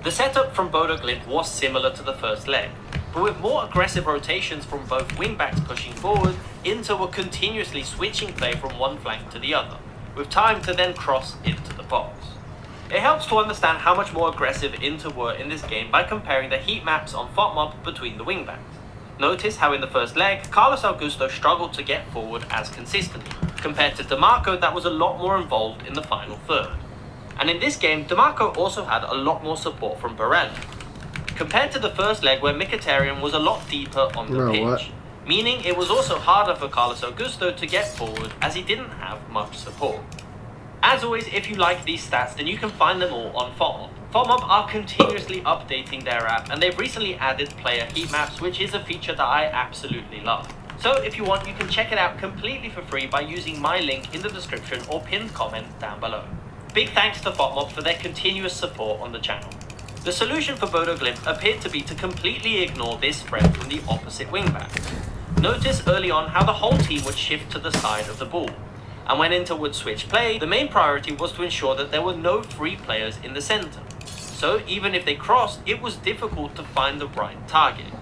The setup from Bodo Glimt was similar to the first leg, but with more aggressive rotations from both wingbacks pushing forward, Inter were continuously switching play from one flank to the other, with time to then cross into the box. It helps to understand how much more aggressive Inter were in this game by comparing the heat maps on FOTMOB between the wingbacks. Notice how in the first leg, Carlos Augusto struggled to get forward as consistently, compared to DiMarco that was a lot more involved in the final third. And in this game, DiMarco also had a lot more support from Barella. compared to the first leg where Mkhitaryan was a lot deeper on the pitch, meaning it was also harder for Carlos Augusto to get forward as he didn't have much support. As always, if you like these stats, then you can find them all on FOTMob. FOTMob are continuously updating their app, and they've recently added player heat maps, which is a feature that I absolutely love. So if you want, you can check it out completely for free by using my link in the description or pinned comment down below. Big thanks to FOTMob for their continuous support on the channel. The solution for Bodo Glimt appeared to be to completely ignore this spread from the opposite wingback. Notice early on how the whole team would shift to the side of the ball. And when Inter would switch play, the main priority was to ensure that there were no free players in the centre. So even if they crossed, it was difficult to find the right target.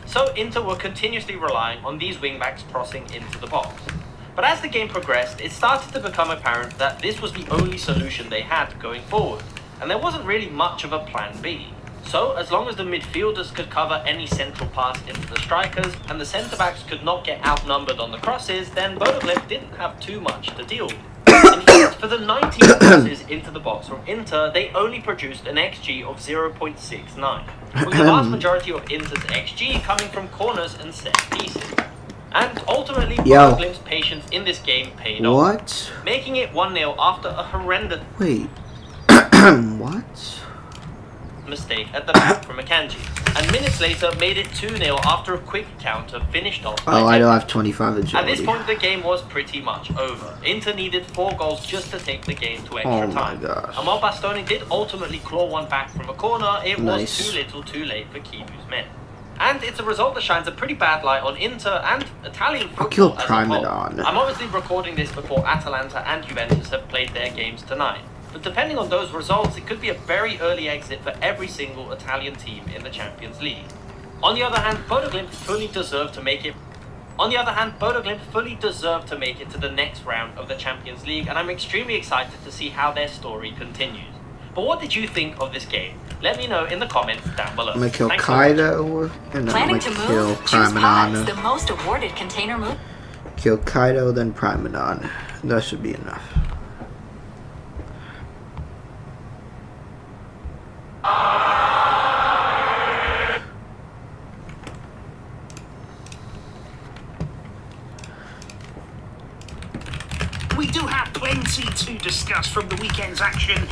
So Inter were continuously relying on these wingbacks crossing into the box. But as the game progressed, it started to become apparent that this was the only solution they had going forward, and there wasn't really much of a plan B. So as long as the midfielders could cover any central pass into the strikers, and the centre-backs could not get outnumbered on the crosses, then Bodo Glimt didn't have too much to deal with. In fact, for the 19 crosses into the box from Inter, they only produced an XG of 0.69, with the vast majority of Inter's XG coming from corners and set pieces. And ultimately, Bodo Glimt's patience in this game paid off, making it 1-0 after a horrendous mistake at the back from Akanji, and minutes later made it 2-0 after a quick counter finished off by I don't have 25 agility. At this point, the game was pretty much over. Inter needed 4 goals just to take the game to extra time. And while Bastoni did ultimately claw one back from a corner, it was too little too late for Kibu's men. And it's a result that shines a pretty bad light on Inter and Italian football as a whole. I'm obviously recording this before Atalanta and Juventus have played their games tonight. But depending on those results, it could be a very early exit for every single Italian team in the Champions League. On the other hand, Bodo Glimt fully deserved to make it to the next round of the Champions League, and I'm extremely excited to see how their story continues. But what did you think of this game? Let me know in the comments down below. I'm gonna kill Kaido, and then I'm gonna kill Primadon. The most awarded container move. Kill Kaido, then Primadon. That should be enough. We do have plenty to discuss from the weekend's action.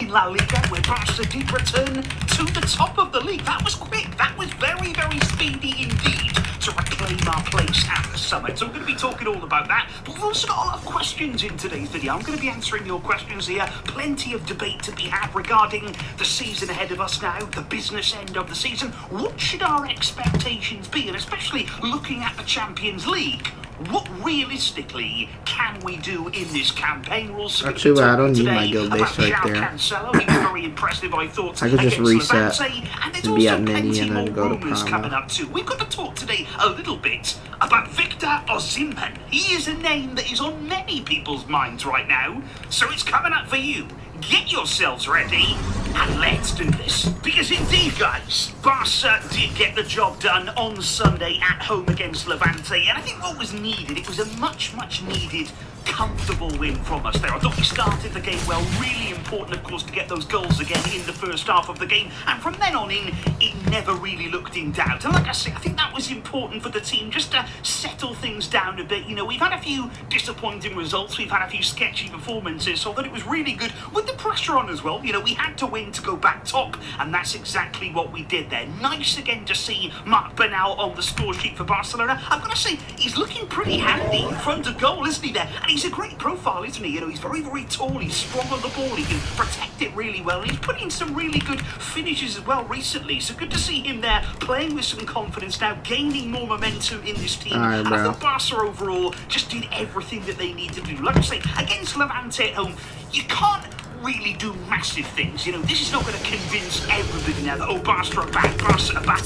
In La Liga, where Barca did return to the top of the league. That was quick. That was very, very speedy indeed to reclaim our place at the summit. So we're going to be talking all about that. But we've also got a lot of questions in today's video. I'm going to be answering your questions here. Plenty of debate to be had regarding the season ahead of us now, the business end of the season. What should our expectations be? And especially looking at the Champions League, what realistically can we do in this campaign? We're also actually, I don't need my guild base right there. Cancelo. He was very impressive, I thought. I could just reset and be at mini and then go to Prima. Coming up too. We've got to talk today a little bit about Victor Osimhen. He is a name that is on many people's minds right now, so it's coming up for you. Get yourselves ready and let's do this. Because indeed, guys, Barca did get the job done on Sunday at home against Levante, and I think what was needed, it was a much, much needed comfortable win from us there. I thought we started the game well. Really important, of course, to get those goals again in the first half of the game, and from then on in, it never really looked in doubt. And like I say, I think that was important for the team just to settle things down a bit. You know, we've had a few disappointing results, we've had a few sketchy performances, so I thought it was really good with the pressure on as well. You know, we had to win to go back top, and that's exactly what we did there. Nice again to see Marc Bernal on the score sheet for Barcelona. I've got to say, he's looking pretty handy in front of goal, isn't he there? And he's a great profile, isn't he? You know, he's very, very tall, he's strong on the ball, he can protect it really well, and he's put in some really good finishes as well recently, so good to see him there playing with some confidence now, gaining more momentum in this team. And I thought Barca overall just did everything that they need to do. Like I say, against Levante at home, you can't really do massive things. You know, this is not going to convince everybody now that, oh, Barca are back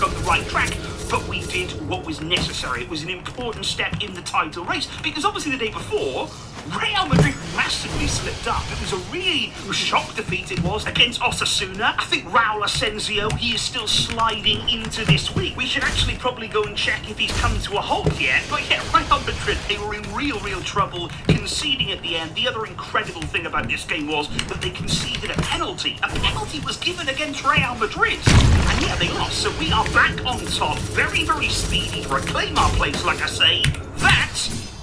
on the right track. But we did what was necessary. It was an important step in the title race, because obviously the day before, Real Madrid massively slipped up. It was a really shock defeat, it was, against Osasuna. I think Raul Asensio, he is still sliding into this week. We should actually probably go and check if he's come to a halt yet. But yeah, Real Madrid, they were in real trouble, conceding at the end. The other incredible thing about this game was that they conceded a penalty. A penalty was given against Real Madrid. And yeah, they lost. So we are back on top, very speedy, to reclaim our place, like I say. That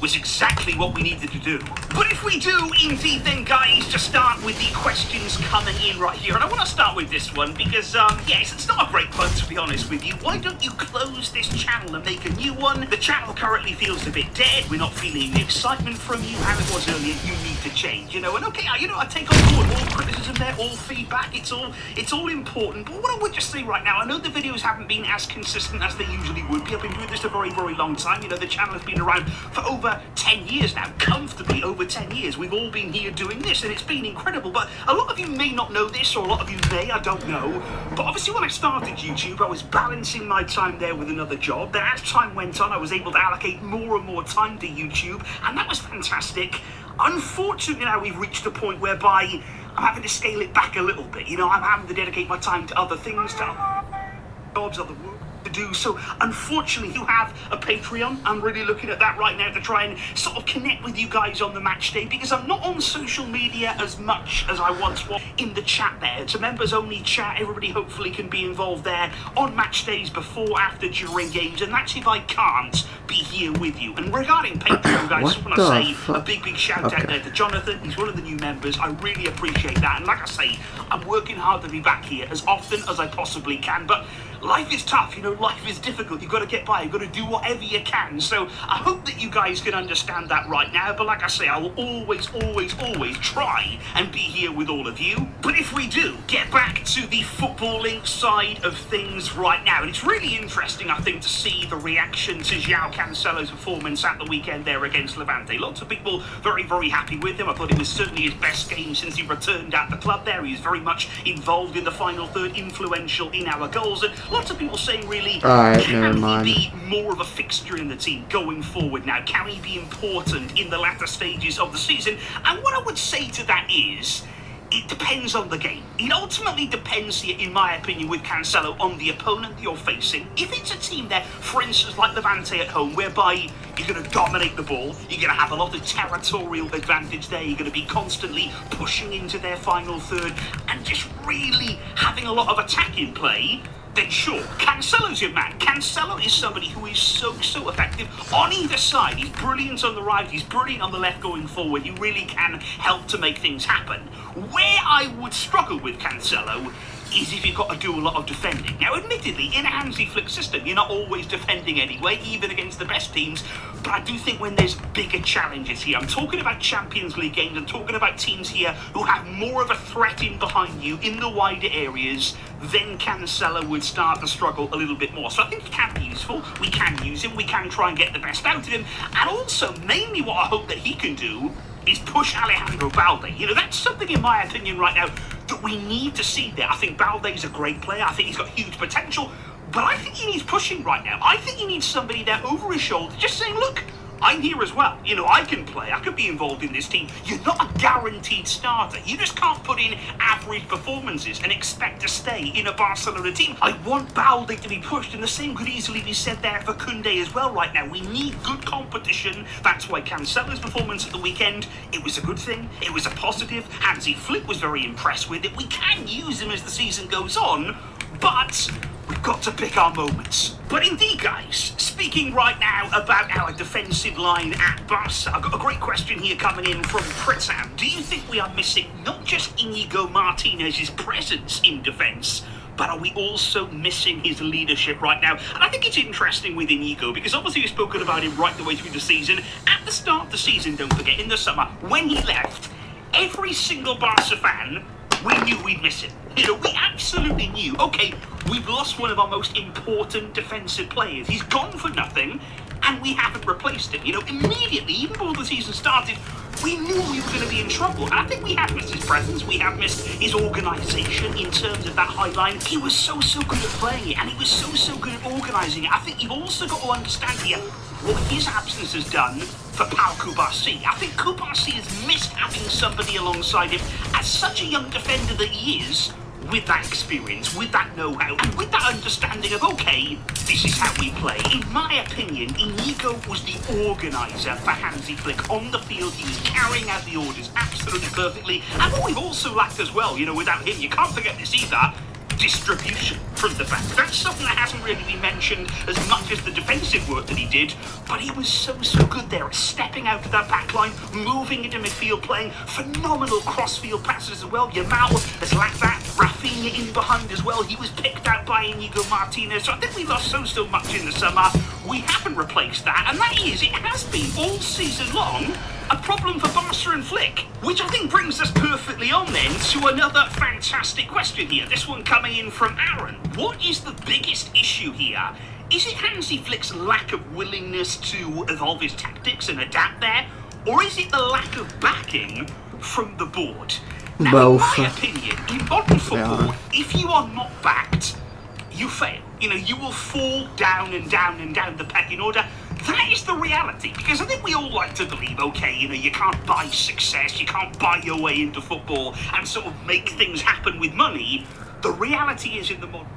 was exactly what we needed to do. But if we do indeed, then guys, just start with the questions coming in right here. And I want to start with this one because, yes, it's not a great one, to be honest with you. Why don't you close this channel and make a new one? The channel currently feels a bit dead. We're not feeling the excitement from you as it was earlier. You need to change, you know. And okay, you know, I take on board all criticism there, all feedback. It's all important. But what I would just say right now, I know the videos haven't been as consistent as they usually would be. I've been doing this a very long time. You know, the channel has been around for over 10 years now, comfortably over 10 years. We've all been here doing this, and it's been incredible. But a lot of you may not know this, or a lot of you may, I don't know. But obviously when I started YouTube, I was balancing my time there with another job. Then as time went on, I was able to allocate more and more time to YouTube, and that was fantastic. Unfortunately, now we've reached a point whereby I'm having to scale it back a little bit. You know, I'm having to dedicate my time to other things, to other jobs, other work to do. So unfortunately, you have a Patreon. I'm really looking at that right now to try and sort of connect with you guys on the match day, because I'm not on social media as much as I once was. In the chat there, it's a members only chat. Everybody hopefully can be involved there on match days, before, after, during games, and that's if I can't be here with you. And regarding Patreon, guys, I just want to say a big shout out there to Jonathan. He's one of the new members. I really appreciate that. And like I say, I'm working hard to be back here as often as I possibly can, but life is tough, you know, life is difficult. You've got to get by, you've got to do whatever you can. So I hope that you guys can understand that right now. But like I say, I will always try and be here with all of you. But if we do get back to the footballing side of things right now, and it's really interesting, I think, to see the reaction to João Cancelo's performance at the weekend there against Levante. Lots of people very happy with him. I thought it was certainly his best game since he returned at the club there. He was very much involved in the final third, influential in our goals, and lots of people saying, really, can he be more of a fixture in the team going forward now? Can he be important in the latter stages of the season? And what I would say to that is, it depends on the game. It ultimately depends here, in my opinion, with Cancelo, on the opponent you're facing. If it's a team there, for instance, like Levante at home, whereby you're going to dominate the ball, you're going to have a lot of territorial advantage there, you're going to be constantly pushing into their final third and just really having a lot of attacking play, then sure, Cancelo's your man. Cancelo is somebody who is so effective on either side. He's brilliant on the right, he's brilliant on the left going forward. He really can help to make things happen. Where I would struggle with Cancelo is if you've got to do a lot of defending. Now, admittedly, in a Hansi Flick system, you're not always defending anyway, even against the best teams, but I do think when there's bigger challenges here, I'm talking about Champions League games, I'm talking about teams here who have more of a threat in behind you in the wider areas, then Cancelo would start to struggle a little bit more. So I think he can be useful, we can use him, we can try and get the best out of him, and also, mainly what I hope that he can do is push Alejandro Balde. You know, that's something, in my opinion, right now, that we need to see there. I think Balde's a great player. I think he's got huge potential. But I think he needs pushing right now. I think he needs somebody there over his shoulder just saying, look, I'm here as well. You know, I can play. I could be involved in this team. You're not a guaranteed starter. You just can't put in average performances and expect to stay in a Barcelona team. I want Balde to be pushed, and the same could easily be said there for Koundé as well right now. We need good competition. That's why Cancelo's performance at the weekend, it was a good thing. It was a positive. Hansi Flick was very impressed with it. We can use him as the season goes on, but we've got to pick our moments. But indeed, guys, speaking right now about our defensive line at Barca, I've got a great question here coming in from Pritam. Do you think we are missing not just Inigo Martinez's presence in defence, but are we also missing his leadership right now? And I think it's interesting with Inigo, because obviously we've spoken about him right the way through the season. At the start of the season, don't forget, in the summer, when he left, every single Barca fan, we knew we'd miss him. You know, we absolutely knew, okay, we've lost one of our most important defensive players. He's gone for nothing, and we haven't replaced him. You know, immediately, even before the season started, we knew we were going to be in trouble. And I think we have missed his presence. We have missed his organisation in terms of that high line. He was so good at playing it, and he was so good at organising it. I think you've also got to understand here what his absence has done for Pau Cubarsí. I think Cubarsí has missed having somebody alongside him. As such a young defender that he is, with that experience, with that know-how, and with that understanding of, okay, this is how we play. In my opinion, Inigo was the organiser for Hansi Flick on the field. He was carrying out the orders absolutely perfectly. And what we've also lacked as well, you know, without him, you can't forget this either, distribution from the back. That's something that hasn't really been mentioned as much as the defensive work that he did, but he was so good there at stepping out of that back line, moving into midfield, playing phenomenal cross-field passes as well. Yamal has lacked that. Rafinha in behind as well. He was picked out by Inigo Martinez, so I think we lost so much in the summer. We haven't replaced that, and that is, it has been all season long, a problem for Barca and Flick. Which I think brings us perfectly on then to another fantastic question here. This one coming in from Aaron. What is the biggest issue here? Is it Hansi Flick's lack of willingness to evolve his tactics and adapt there? Or is it the lack of backing from the board? Now, both. In my opinion, in modern football, if you are not backed, you fail. You know, you will fall down and down and down the pecking order. That is the reality, because I think we all like to believe, okay, you know, you can't buy success, you can't buy your way into football and sort of make things happen with money. The reality is in the modern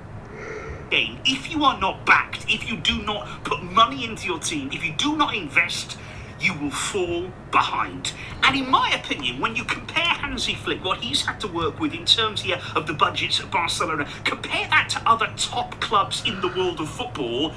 game, if you are not backed, if you do not put money into your team, if you do not invest, you will fall behind. And in my opinion, when you compare Hansi Flick, what he's had to work with in terms here of the budgets at Barcelona, compare that to other top clubs in the world of football,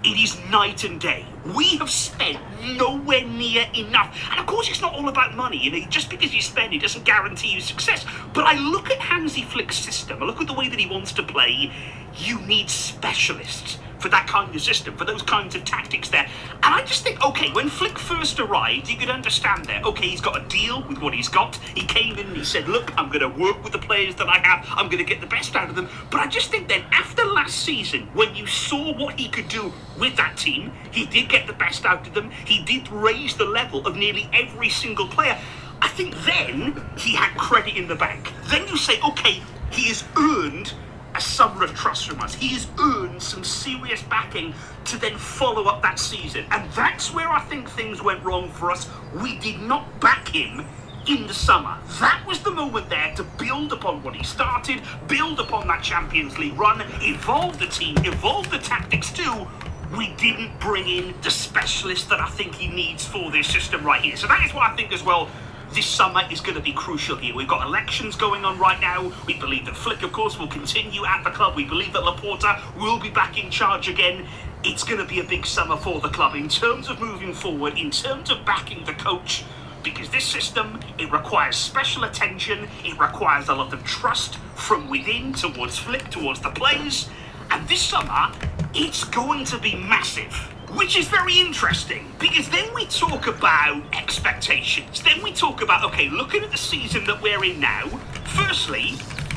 it is night and day. We have spent nowhere near enough. And of course, it's not all about money. You know, just because you spend it doesn't guarantee you success. But I look at Hansi Flick's system, I look at the way that he wants to play. You need specialists for that kind of system, for those kinds of tactics there. And I just think, okay, when Flick first arrived, you could understand that, okay, he's got to deal with what he's got. He came in and he said, look, I'm going to work with the players that I have. I'm going to get the best out of them. But I just think then, after last season, when you saw what he could do with that team, he did get the best out of them. He did raise the level of nearly every single player. I think then he had credit in the bank. Then you say, okay, he has earned a summer of trust from us. He has earned some serious backing to then follow up that season. And that's where I think things went wrong for us. We did not back him in the summer. That was the moment there to build upon what he started, build upon that Champions League run, evolve the team, evolve the tactics too. We didn't bring in the specialist that I think he needs for this system right here. So that is what I think as well. This summer is going to be crucial here. We've got elections going on right now. We believe that Flick, of course, will continue at the club. We believe that Laporta will be back in charge again. It's going to be a big summer for the club in terms of moving forward, in terms of backing the coach, because this system, it requires special attention. It requires a lot of trust from within towards Flick, towards the players. And this summer, it's going to be massive. Which is very interesting, because then we talk about expectations. Then we talk about, okay, looking at the season that we're in now, firstly,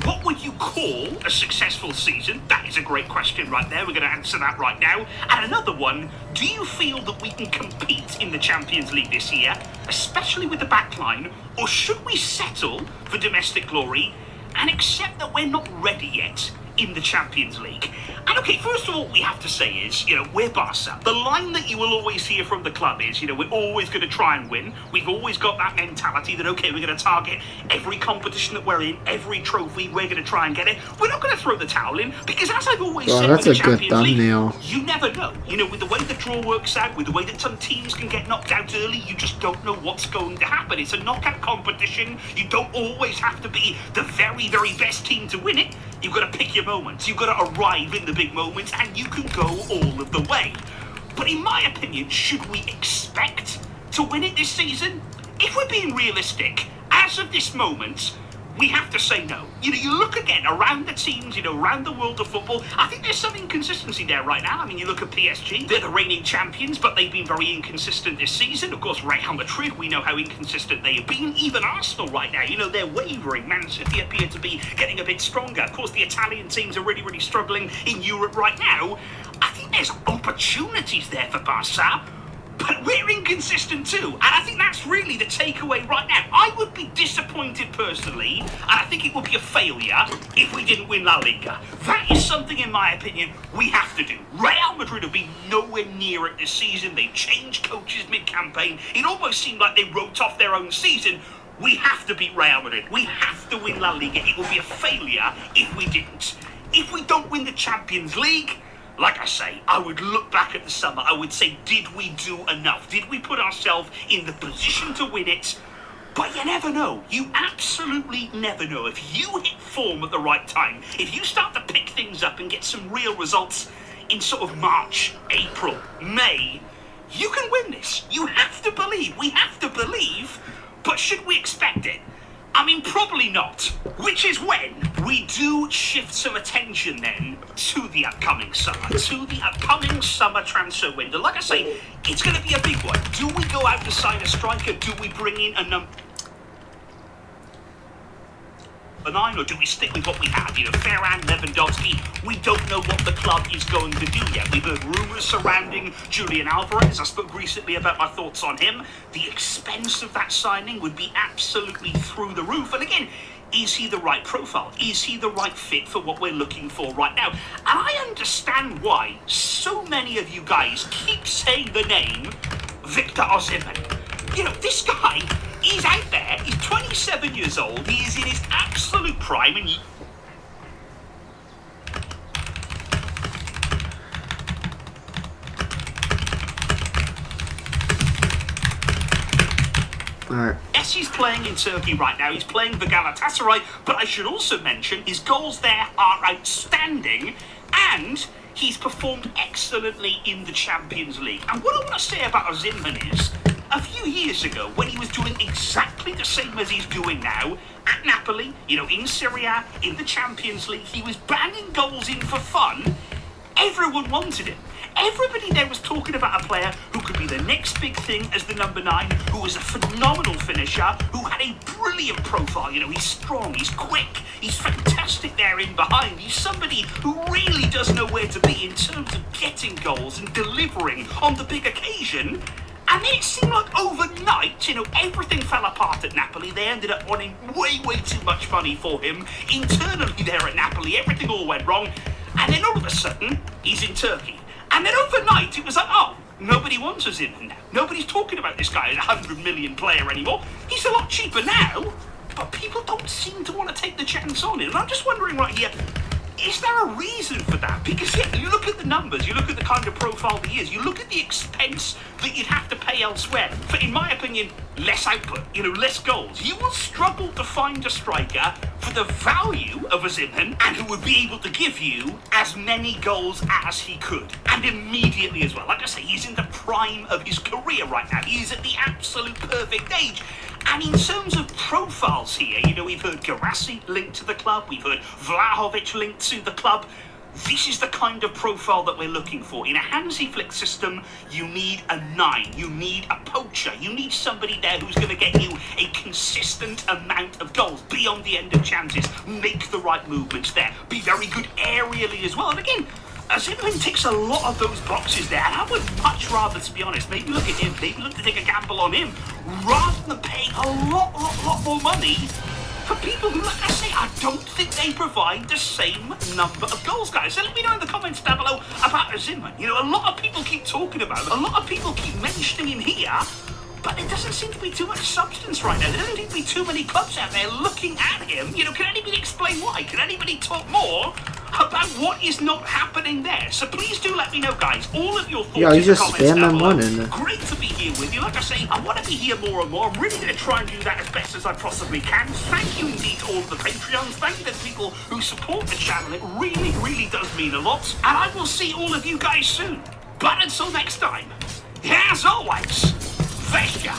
what would you call a successful season? That is a great question right there. We're going to answer that right now. And another one, do you feel that we can compete in the Champions League this year, especially with the back line, or should we settle for domestic glory and accept that we're not ready yet in the Champions League? And okay, first of all, what we have to say is, you know, we're Barca. The line that you will always hear from the club is, you know, we're always going to try and win. We've always got that mentality that, okay, we're going to target every competition that we're in, every trophy, we're going to try and get it. We're not going to throw the towel in, because as I've always said with the Champions League, you never know. You know, with the way the draw works out, with the way that some teams can get knocked out early, you just don't know what's going to happen. It's a knockout competition. You don't always have to be the very, very best team to win it. You've got to pick your moments. You've got to arrive in the big moments, and you can go all of the way. But in my opinion, should we expect to win it this season? If we're being realistic, as of this moment, we have to say no. You know, you look again around the teams, you know, around the world of football, I think there's some inconsistency there right now. I mean, you look at PSG, they're the reigning champions, but they've been very inconsistent this season. Of course, Real Madrid, we know how inconsistent they have been. Even Arsenal right now, you know, they're wavering. Man City appear to be getting a bit stronger. Of course, the Italian teams are really, really struggling in Europe right now. I think there's opportunities there for Barca, but we're inconsistent too. And I think that's really the takeaway right now. I would be disappointed personally, and I think it would be a failure if we didn't win La Liga. That is something, in my opinion, we have to do. Real Madrid have been nowhere near it this season. They've changed coaches mid-campaign. It almost seemed like they wrote off their own season. We have to beat Real Madrid. We have to win La Liga. It will be a failure if we didn't. If we don't win the Champions League, like I say, I would look back at the summer. I would say, did we do enough? Did we put ourselves in the position to win it? But you never know. You absolutely never know. If you hit form at the right time, if you start to pick things up and get some real results in sort of March, April, May, you can win this. You have to believe. We have to believe. But should we expect it? I mean, probably not. Which is when we do shift some attention then to the upcoming summer, transfer window. Like I say, it's going to be a big one. Do we go out to sign a striker? Do we bring in a number 9, or do we stick with what we have? You know, Ferran, Lewandowski, we don't know what the club is going to do yet. We've heard rumours surrounding Julian Alvarez. I spoke recently about my thoughts on him. The expense of that signing would be absolutely through the roof. And again, is he the right profile? Is he the right fit for what we're looking for right now? And I understand why so many of you guys keep saying the name Victor Osimhen. You know, this guy, he's out there, he's 27 years old, he is in his absolute prime, and Alright. yes, he's playing in Turkey right now, he's playing for Galatasaray, but I should also mention his goals there are outstanding, and he's performed excellently in the Champions League. And what I want to say about Osimhen is, a few years ago, when he was doing exactly the same as he's doing now, at Napoli, you know, in Serie A, in the Champions League, he was banging goals in for fun. Everyone wanted him. Everybody there was talking about a player who could be the next big thing as the number 9, who was a phenomenal finisher, who had a brilliant profile. You know, he's strong, he's quick, he's fantastic there in behind. He's somebody who really does know where to be in terms of getting goals and delivering on the big occasion. And then it seemed like overnight, you know, everything fell apart at Napoli. They ended up wanting way too much money for him. Internally there at Napoli, everything all went wrong. And then all of a sudden, he's in Turkey. And then overnight, it was like, oh, nobody wants us in now. Nobody's talking about this guy as a 100 million player anymore. He's a lot cheaper now, but people don't seem to want to take the chance on him. And I'm just wondering right here, is there a reason for that? Because yeah, you look at the numbers, you look at the kind of profile he is, you look at the expense that you'd have to pay elsewhere for, in my opinion, less output, you know, less goals. You will struggle to find a striker for the value of Osimhen and who would be able to give you as many goals as he could. And immediately as well. Like I say, he's in the prime of his career right now. He is at the absolute perfect age. And in terms of profiles here, you know, we've heard Garassi linked to the club, we've heard Vlahovic linked to the club. This is the kind of profile that we're looking for. In a Hansi Flick system, you need a 9, you need a poacher, you need somebody there who's going to get you a consistent amount of goals, be on the end of chances, make the right movements there, be very good aerially as well. And again, Osimhen ticks a lot of those boxes there, and I would much rather, to be honest, maybe look at him, maybe look to take a gamble on him, rather than paying a lot more money for people who, like I say, I don't think they provide the same number of goals, guys. So let me know in the comments down below about Osimhen. You know, a lot of people keep talking about him, a lot of people keep mentioning him here, but there doesn't seem to be too much substance right now. There doesn't seem to be too many clubs out there looking at him. You know, can anybody explain why? Can anybody talk more about what is not happening there? So please do let me know, guys, all of your thoughts in the comments down below. Great to be here with you. Like I say, I want to be here more and more. I'm really going to try and do that as best as I possibly can. Thank you indeed to all of the Patreons. Thank you to the people who support the channel. It really does mean a lot. And I will see all of you guys soon. But until next time, as always, Vesca,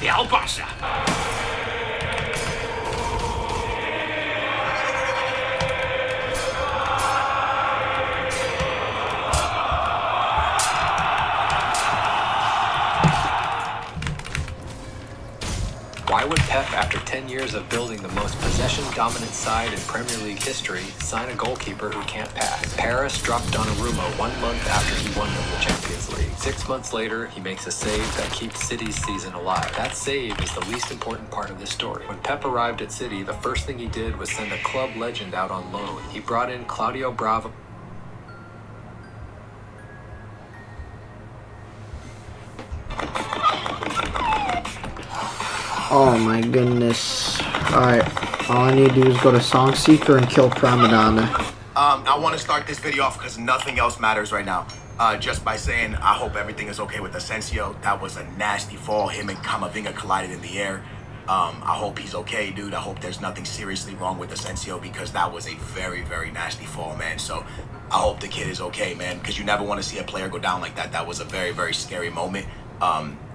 the Albasa. Why would Pep, after 10 years of building the most possession-dominant side in Premier League history, sign a goalkeeper who can't pass? Paris dropped Donnarumma 1 month after he won them the Champions League. 6 months later, he makes a save that keeps City's season alive. That save is the least important part of this story. When Pep arrived at City, the first thing he did was send a club legend out on loan. He brought in Claudio Bravo. Oh my goodness. Alright, all I need to do is go to Song Seeker and kill Pramadana. I want to start this video off because nothing else matters right now. Just by saying I hope everything is okay with Asensio. That was a nasty fall. Him and Kamavinga collided in the air. I hope he's okay, dude. I hope there's nothing seriously wrong with Asensio because that was a very, very nasty fall, man. So I hope the kid is okay, man, because you never want to see a player go down like that. That was a very, very scary moment.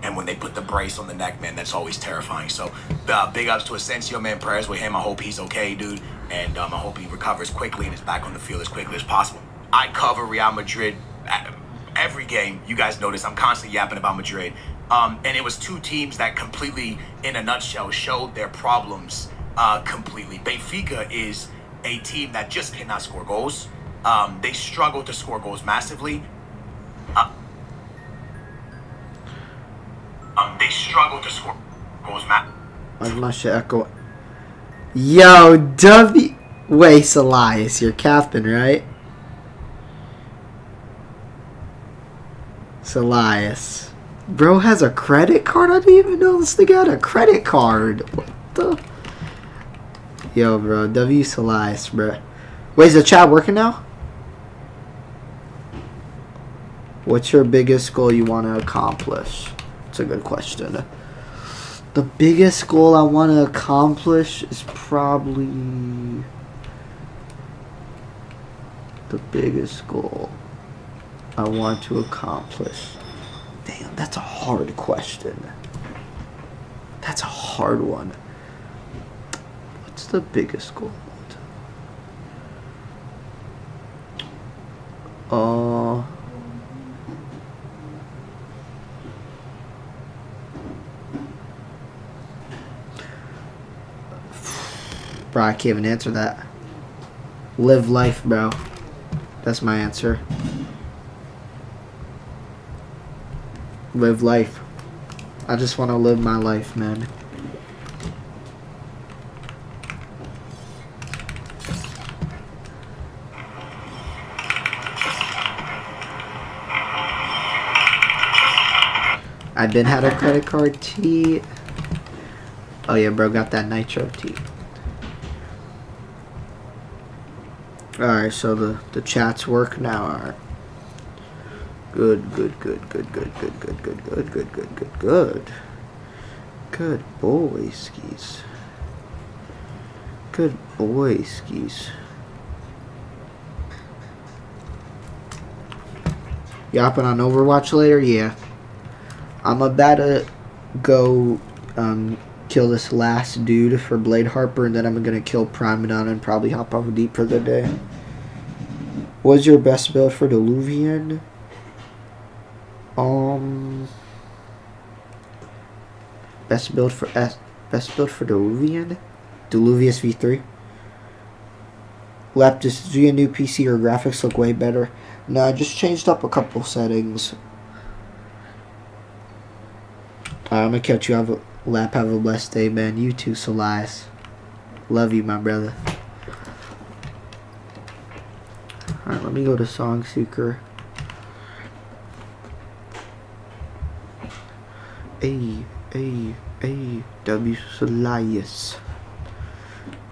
And when they put the brace on the neck, man, that's always terrifying. So big ups to Asensio, man. Prayers with him. I hope he's okay, dude. And I hope he recovers quickly and is back on the field as quickly as possible. I cover Real Madrid every game. You guys notice I'm constantly yapping about Madrid. And it was two teams that completely, in a nutshell, showed their problems completely. Benfica is a team that just cannot score goals. They struggle to score goals massively. They struggle to score goals massively. Why's my shit echo? Yo, W. Wait, Elias, you're captain, right? Elias. Bro has a credit card? I didn't even know this nigga had a credit card. What the? Yo, bro. W. Elias, bro. Wait, is the chat working now? What's your biggest goal you want to accomplish? It's a good question. The biggest goal I want to accomplish is probably... The biggest goal I want to accomplish. Damn, that's a hard question. That's a hard one. What's the biggest goal? Bro, I can't even answer that. Live life, bro. That's my answer. Live life. I just want to live my life, man. I been had a credit card, T. Oh yeah, bro, got that nitro, T. Alright, so the chats work now. Alright. Good. Good boy, skis. Good boy, skis. You hopping on Overwatch later? Yeah. I'm about to go kill this last dude for Bladeharper, and then I'm gonna kill Primadon and probably hop off deep for the day. What's your best build for Diluvian? Best build for Diluvian? Diluvius V3. Leptis, do your new PC or graphics look way better? No, I just changed up a couple settings. I'm gonna catch you. Have a blessed day, man. You too, Solias. Love you, my brother. Alright, let me go to Song Seeker. W Solias.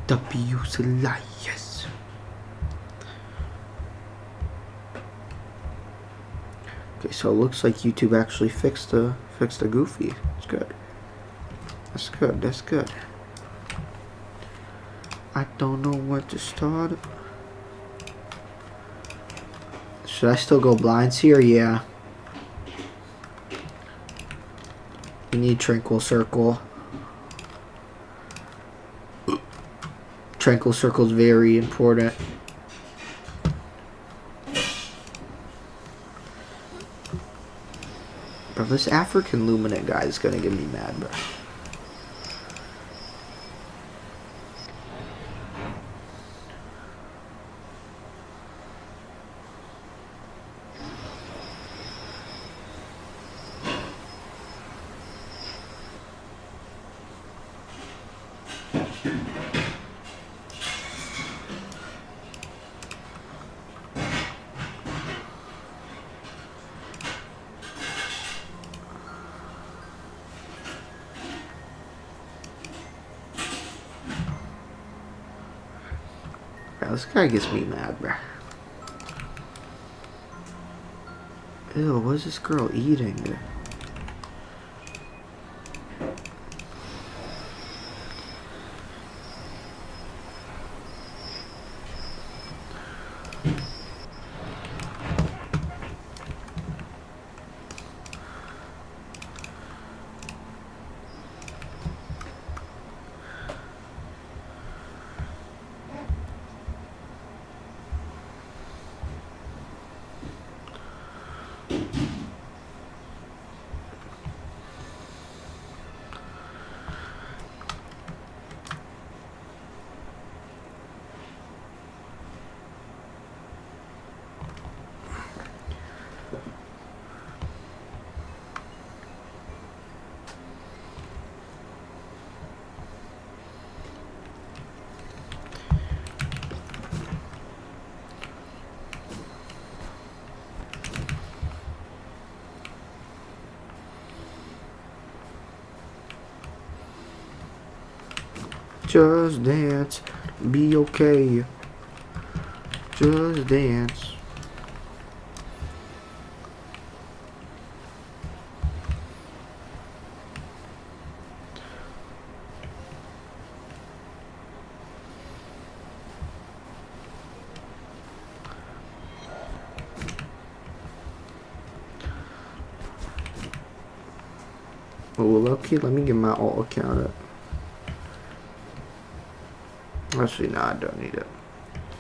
W Solias. Okay, so it looks like YouTube actually fixed the goofy. It's good. That's good. I don't know where to start. Should I still go blinds here? Yeah. We need Tranquil Circle. Tranquil Circle is very important. Bro, this African Luminant guy is gonna get me mad, bro. this guy gets me mad, bruh. Ew, what is this girl eating? Just dance, be okay. Just dance. Oh, okay, let me get my alt account up. Actually, no, I don't need it.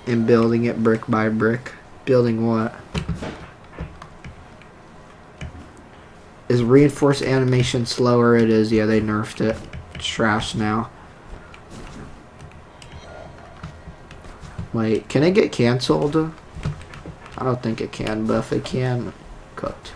And building it brick by brick. Building what? Is reinforced animation slower? It is. Yeah, they nerfed it. It's trash now. Wait, can it get cancelled? I don't think it can, but if it can, cooked.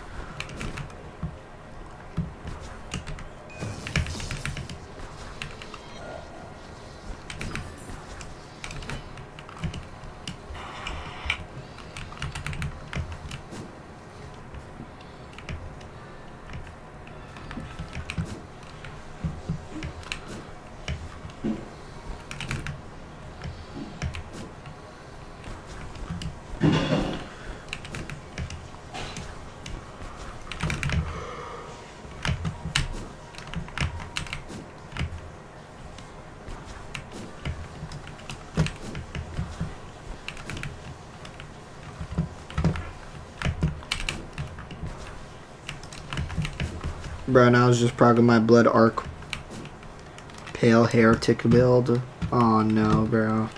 Bro, now I was just progging my blood arc pale heretic build. Oh no, bro.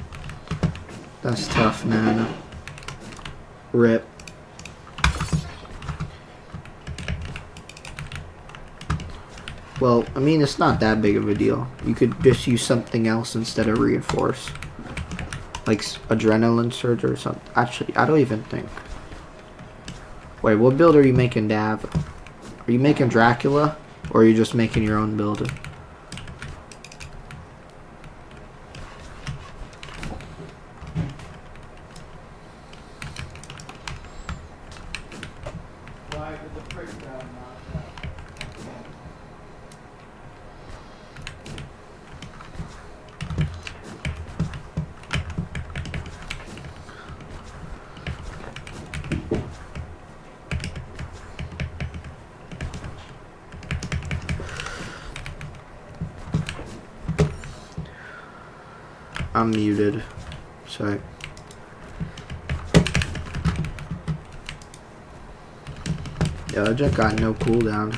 That's tough, man. Rip. Well, I mean, it's not that big of a deal. You could just use something else instead of reinforce. Like adrenaline surge or something. Actually, I don't even think. Wait, what build are you making, Dav? Are you making Dracula? Or are you just making your own build? I'm muted. Sorry. Yeah, I just got no cooldown.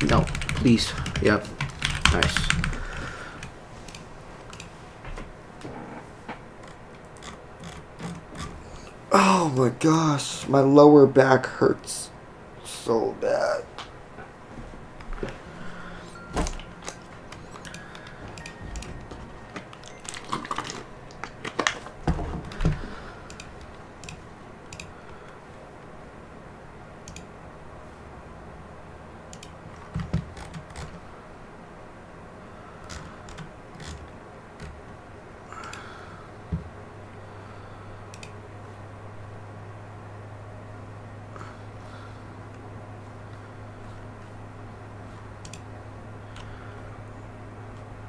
No, please. Yep. Nice. Oh my gosh, my lower back hurts so bad.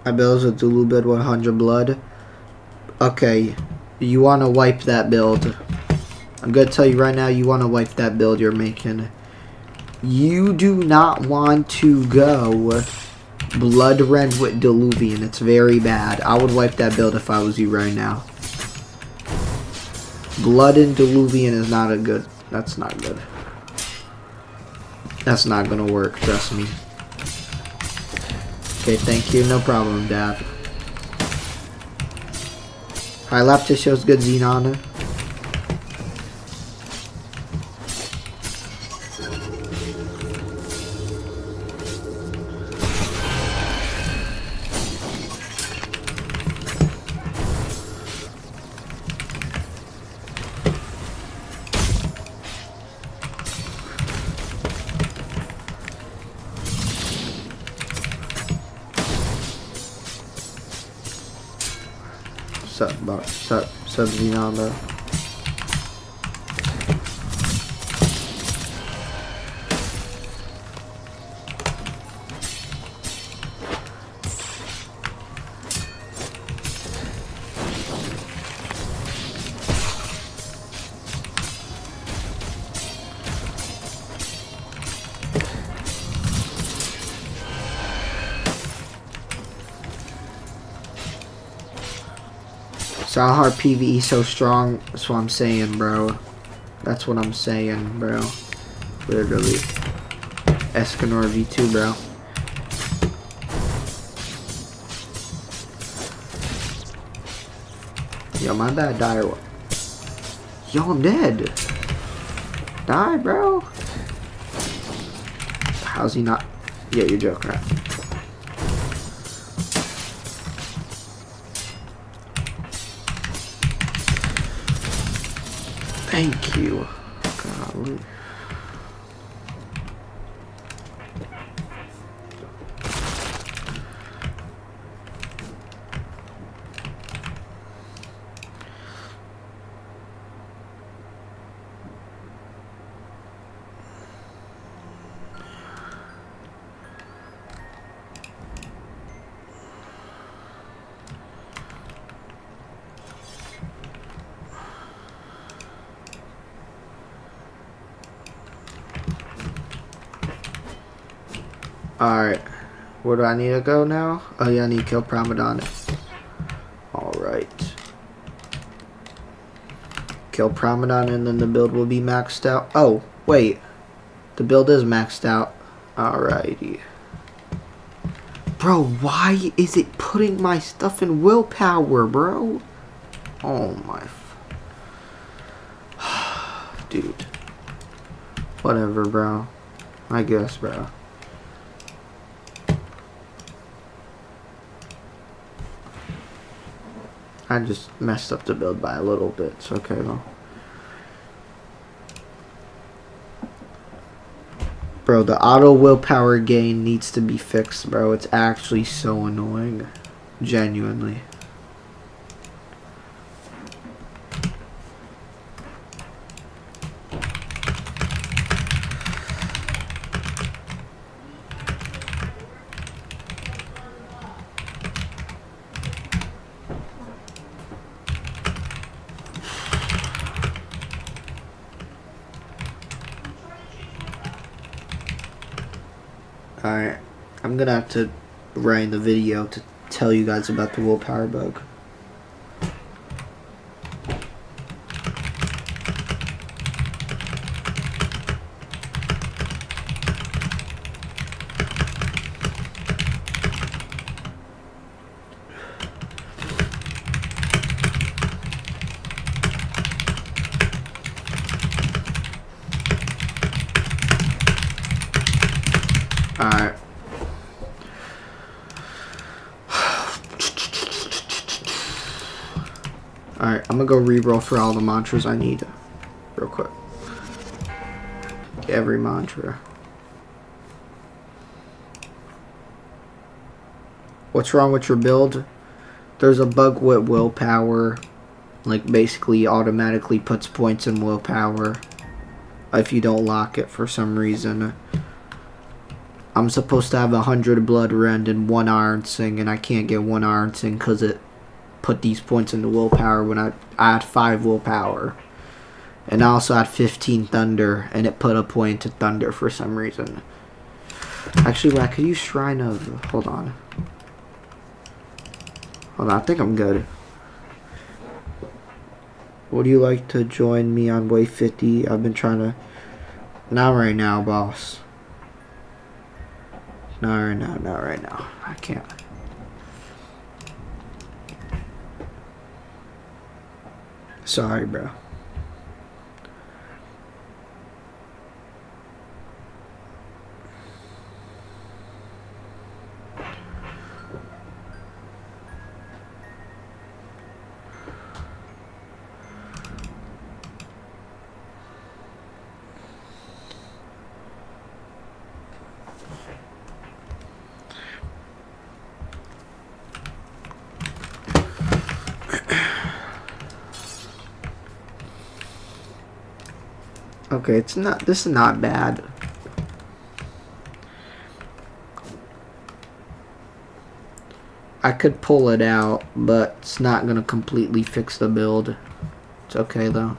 My build's a Dulu build 100 blood. Okay, you want to wipe that build. I'm going to tell you right now, you want to wipe that build you're making. You do not want to go Blood Rend with Diluvian. It's very bad. I would wipe that build if I was you right now. Blood and Diluvian is not a good... That's not good. That's not going to work, trust me. Okay, thank you. No problem, Dad. Alright, Laptis shows good Xenon. Sub Xenon though. So how hard PvE so strong, that's what I'm saying, bro. That's what I'm saying, bro. Literally. Escanor V2, bro. Yo, my bad, die or what? Yo, I'm dead. Die, bro. How's he not? Yeah, you're joking, right? Thank you. Golly. Alright, where do I need to go now? Oh yeah, I need to kill Promadon. Alright. Kill Promadon and then the build will be maxed out. Oh, wait. The build is maxed out. Alrighty. Bro, why is it putting my stuff in willpower, bro? Oh my... Dude. Whatever, bro. I guess, bro. I just messed up the build by a little bit. It's okay though. Bro, the auto willpower gain needs to be fixed, bro. It's actually so annoying. Genuinely. Alright, I'm gonna have to write the video to tell you guys about the willpower bug. Alright. Alright, I'm gonna go re-roll for all the mantras I need. Real quick. Every mantra. What's wrong with your build? There's a bug with willpower. Like, basically automatically puts points in willpower if you don't lock it for some reason. I'm supposed to have 100 blood rend and 1 iron sing, and I can't get 1 iron sing because it put these points into willpower when I had 5 willpower. And I also had 15 thunder, and it put a point to thunder for some reason. Actually, I could use Shrine of... Hold on. I think I'm good. Would you like to join me on wave 50? I've been trying to... Not right now, boss. Not right now. I can't. Sorry, bro. Okay, this is not bad. I could pull it out, but it's not gonna completely fix the build. It's okay though.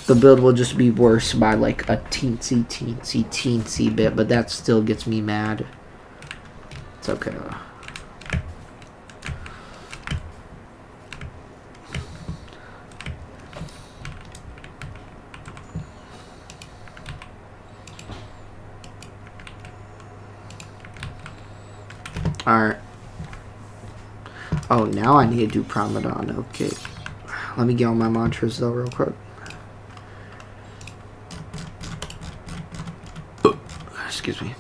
The build will just be worse by like a teensy bit, but that still gets me mad. It's okay though. Alright. Oh, now I need to do Promenade. Okay. Let me get on my mantras though real quick. Excuse me.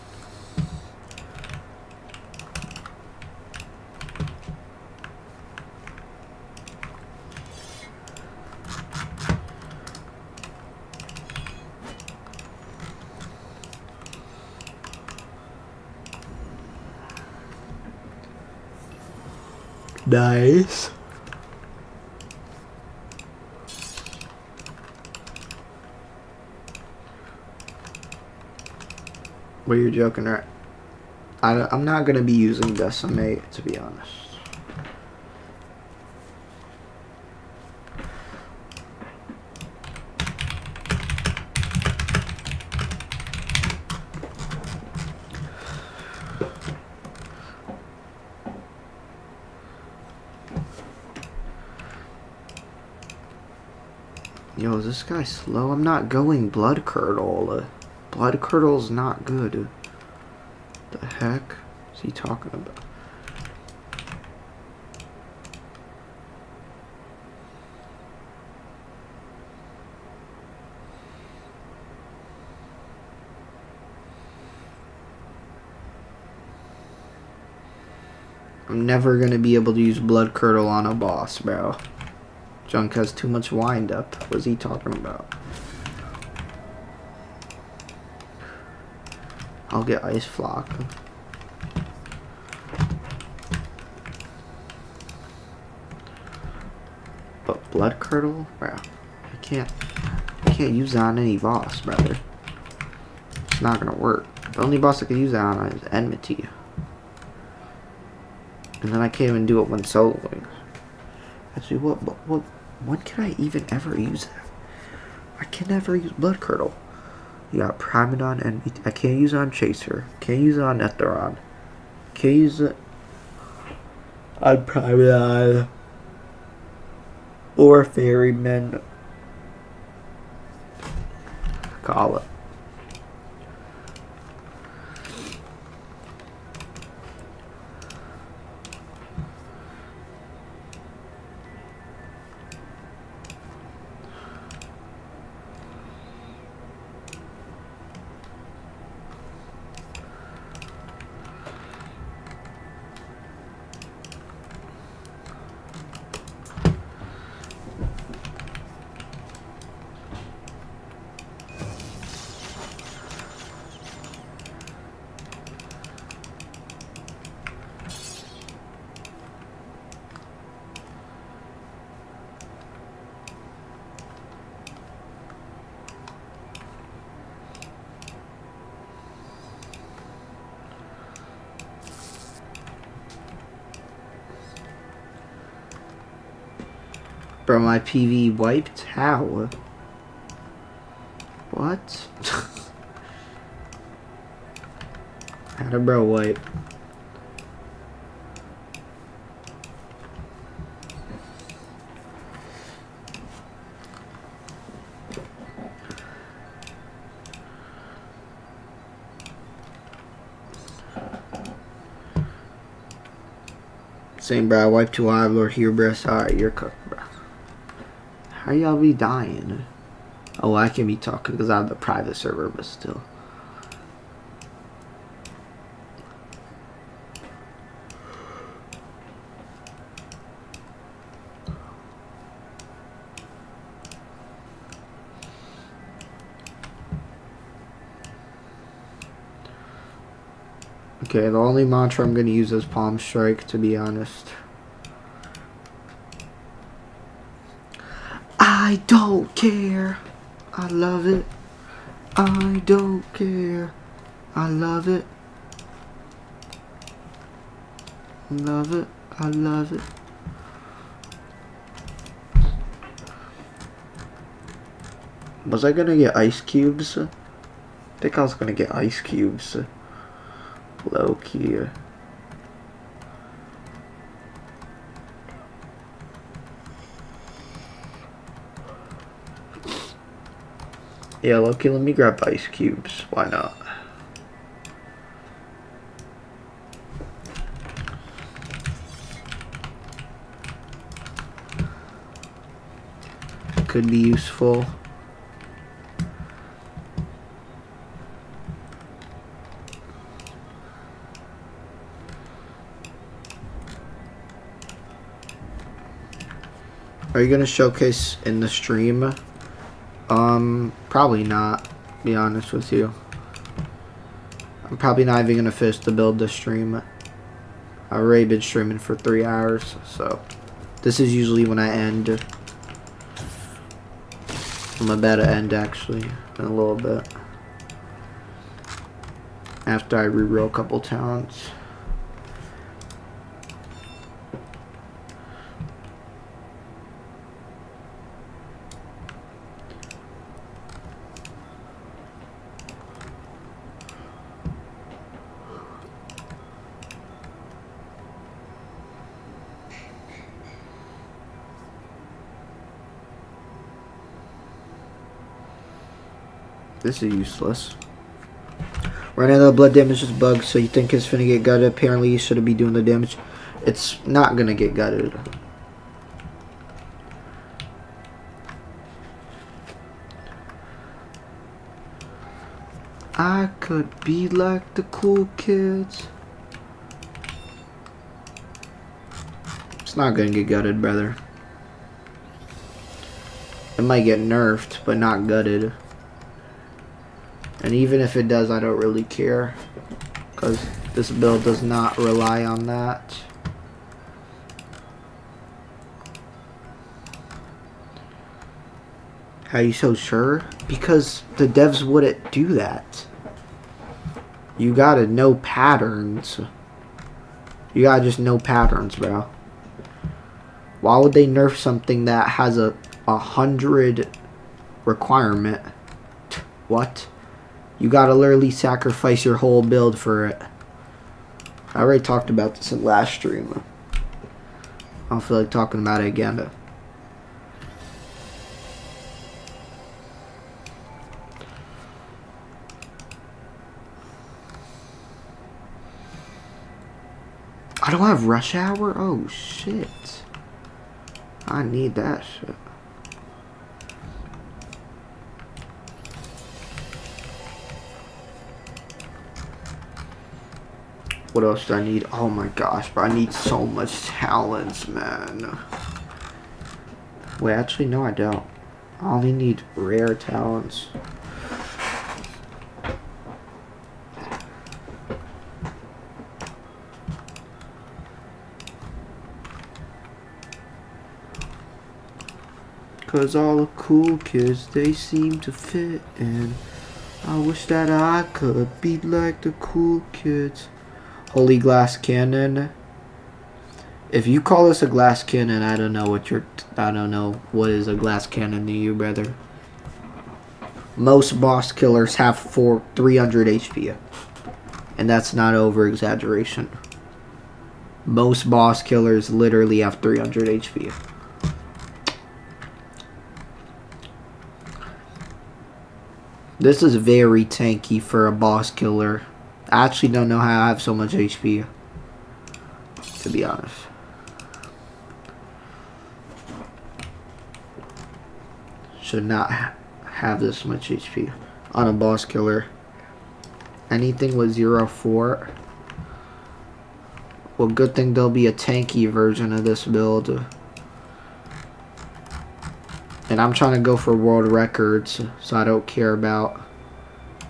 Nice. Well, you're joking, right? I'm not gonna be using Decimate, to be honest. Yo, is this guy slow? I'm not going Blood Curdle. Blood Curdle's not good. The heck is he talking about? I'm never gonna be able to use Blood Curdle on a boss, bro. Junk has too much wind up. What's he talking about? I'll get Ice Flock. But Blood Curdle? Bro, I can't use that on any boss, brother. It's not gonna work. The only boss I can use that on is Enmity. And then I can't even do it when soloing. Actually, when can I even ever use that? I can never use Blood Curdle. You got Primadon and I can't use it on Chaser. Can't use it on Etheron. Can't use it on Primadon or Ferryman. Call it. Bro, my PV wiped? How? What? How'd a bro wipe? Same, bro. I wiped too high, Lord here, bro. Sorry, you're cooked, bro. How y'all be dying? Oh, I can be talking because I have the private server, but still. Okay, the only mantra I'm going to use is Palm Strike, to be honest. I don't care. I love it. I don't care. I love it. Love it. I love it. Was I going to get ice cubes? I think I was going to get ice cubes. Low key. Yeah, low key, let me grab ice cubes. Why not? Could be useful. Are you gonna showcase in the stream? Probably not, to be honest with you. I'm probably not even gonna finish the build this stream. I've already been streaming for 3 hours, so this is usually when I end. I'm about to end actually in a little bit. After I reroll a couple talents. This is useless. Right now the blood damage is bugged, so you think it's finna get gutted. Apparently you shouldn't be doing the damage. It's not gonna get gutted. I could be like the cool kids. It's not gonna get gutted, brother. It might get nerfed, but not gutted. And even if it does, I don't really care, because this build does not rely on that. How are you so sure? Because the devs wouldn't do that. You gotta know patterns. You gotta just know patterns, bro. Why would they nerf something that has a 100 requirement? What? You gotta literally sacrifice your whole build for it. I already talked about this in last stream. I don't feel like talking about it again though. I don't have rush hour? Oh shit. I need that shit. What else do I need? Oh my gosh, bro. I need so much talents, man. Wait, actually, no, I don't. I only need rare talents. Cause all the cool kids, they seem to fit in. I wish that I could be like the cool kids. Holy glass cannon. If you call this a glass cannon, I don't know what is a glass cannon to you, brother. Most boss killers have 300 HP. And that's not over exaggeration. Most boss killers literally have 300 HP. This is very tanky for a boss killer. I actually don't know how I have so much HP, to be honest. Should not have this much HP on a boss killer. Anything with 0-4. Well, good thing there'll be a tanky version of this build. And I'm trying to go for world records, so I don't care about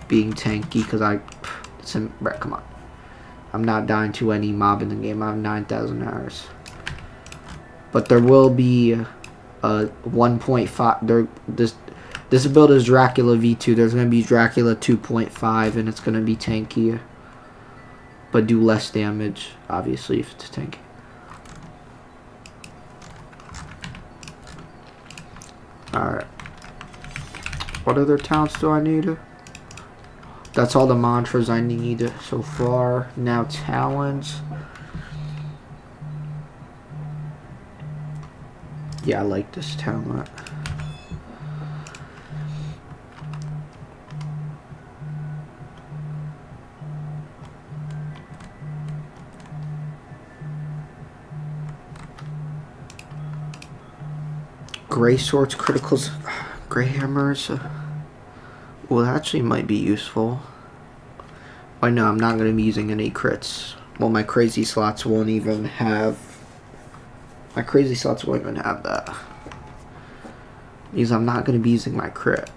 being tanky, because come on. I'm not dying to any mob in the game. I have 9,000 hours. But there will be a 1.5. This build is Dracula V2. There's going to be Dracula 2.5, and it's going to be tanky. But do less damage, obviously, if it's tanky. Alright. What other talents do I need? That's all the mantras I need so far. Now talents. Yeah, I like this talent. Gray swords, criticals, gray hammers. Well, that actually might be useful. Why no, I'm not going to be using any crits. Well, my crazy slots won't even have... My crazy slots won't even have that. Because I'm not going to be using my crit.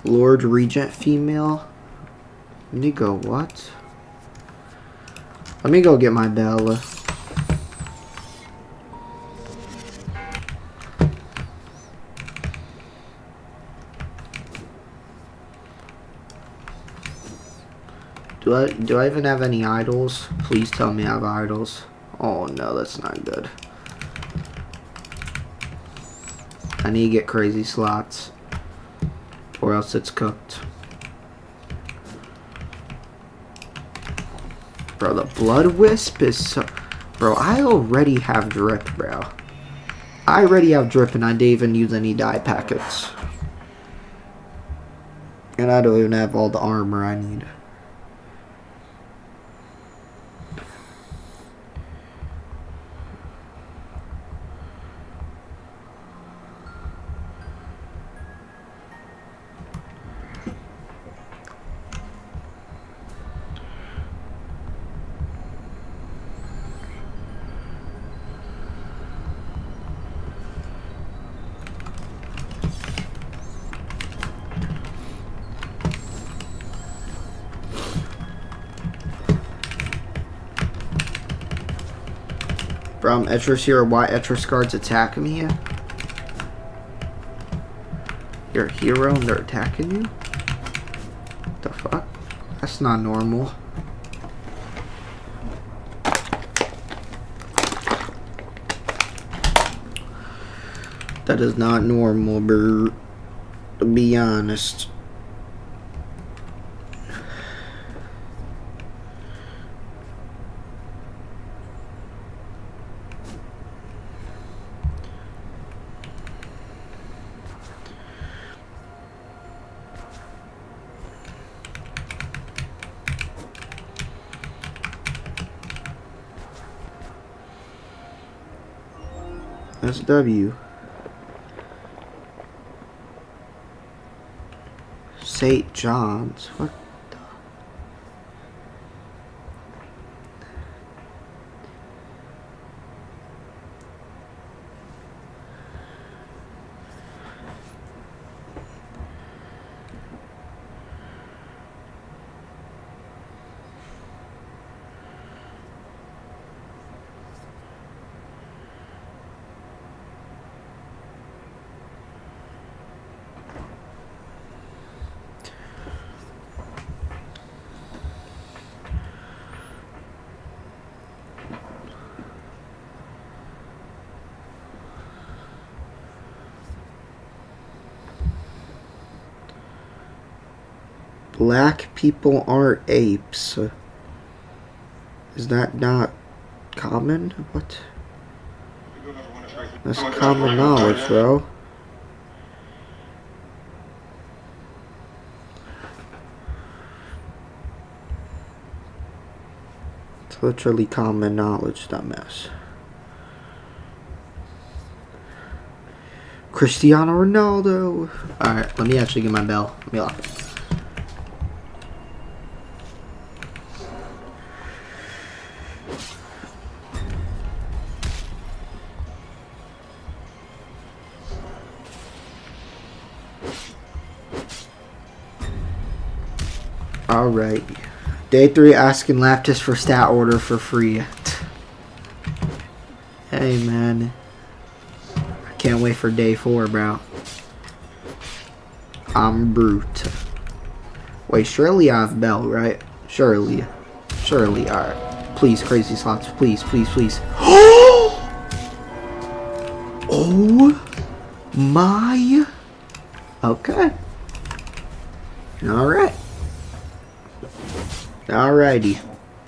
Lord Regent female. Nigo, what? Let me go get my bell. Do I even have any idols? Please tell me I have idols. Oh no, that's not good. I need to get crazy slots, or else it's cooked. Bro, the blood wisp is so... Bro, I already have drip, bro. I already have drip and I didn't even use any dye packets. And I don't even have all the armor I need. Bro, I'm Etris here. Why Etris guards attacking me? You're a hero and they're attacking you? What the fuck? That's not normal. That is not normal, bro. To be honest. SW. St. John's. What the? Black people aren't apes. Is that not common? What? That's common knowledge, bro. It's literally common knowledge, dumbass. Cristiano Ronaldo. Alright, let me actually get my bell. Let me lock it. Alright. Day 3 asking Laptis for stat order for free. Hey man. I can't wait for day 4, bro. I'm brute. Wait, surely I have bell, right? Surely. Surely, alright. Please, crazy slots. Please, please, please. Oh my. Okay. Alright. Alrighty.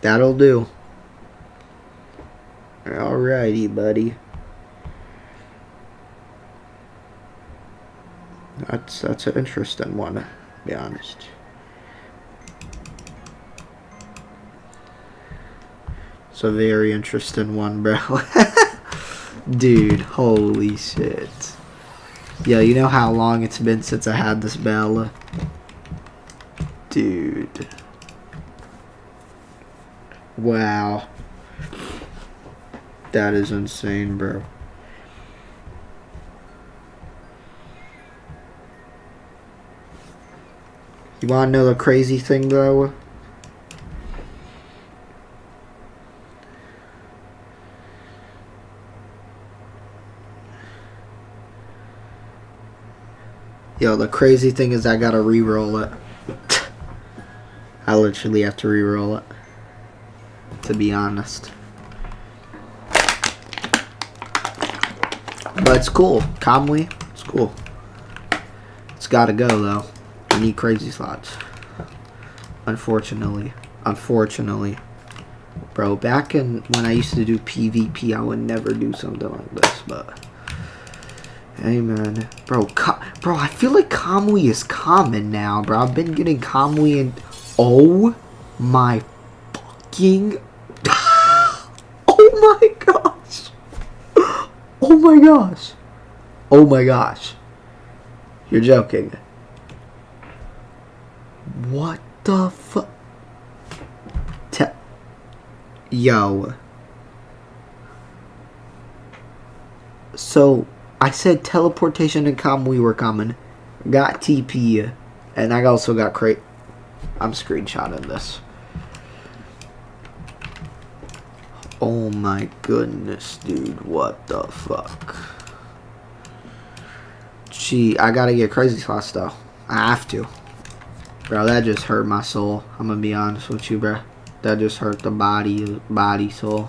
That'll do. Alrighty, buddy. That's an interesting one, to be honest. It's a very interesting one, bro. Dude, holy shit. Yo, you know how long it's been since I had this bell? Dude. Wow. That is insane, bro. You wanna know the crazy thing, though? Yo, the crazy thing is I gotta re-roll it. I literally have to re-roll it. To be honest. But it's cool. Calmly. It's cool. It's gotta go, though. I need crazy slots. Unfortunately. Unfortunately. Bro, back in when I used to do PvP, I would never do something like this, but... Hey, man. Bro, I feel like Kamui is common now, bro. I've been getting Kamui and... Oh my fucking... Oh my gosh. Oh my gosh. Oh my gosh. You're joking. What the fuck? Yo. So, I said teleportation and Kamui were common. Got TP. And I also got crate. I'm screenshotting this. Oh my goodness, dude. What the fuck? Gee, I gotta get crazy slots though. I have to. Bro, that just hurt my soul. I'm gonna be honest with you, bro. That just hurt the body, soul.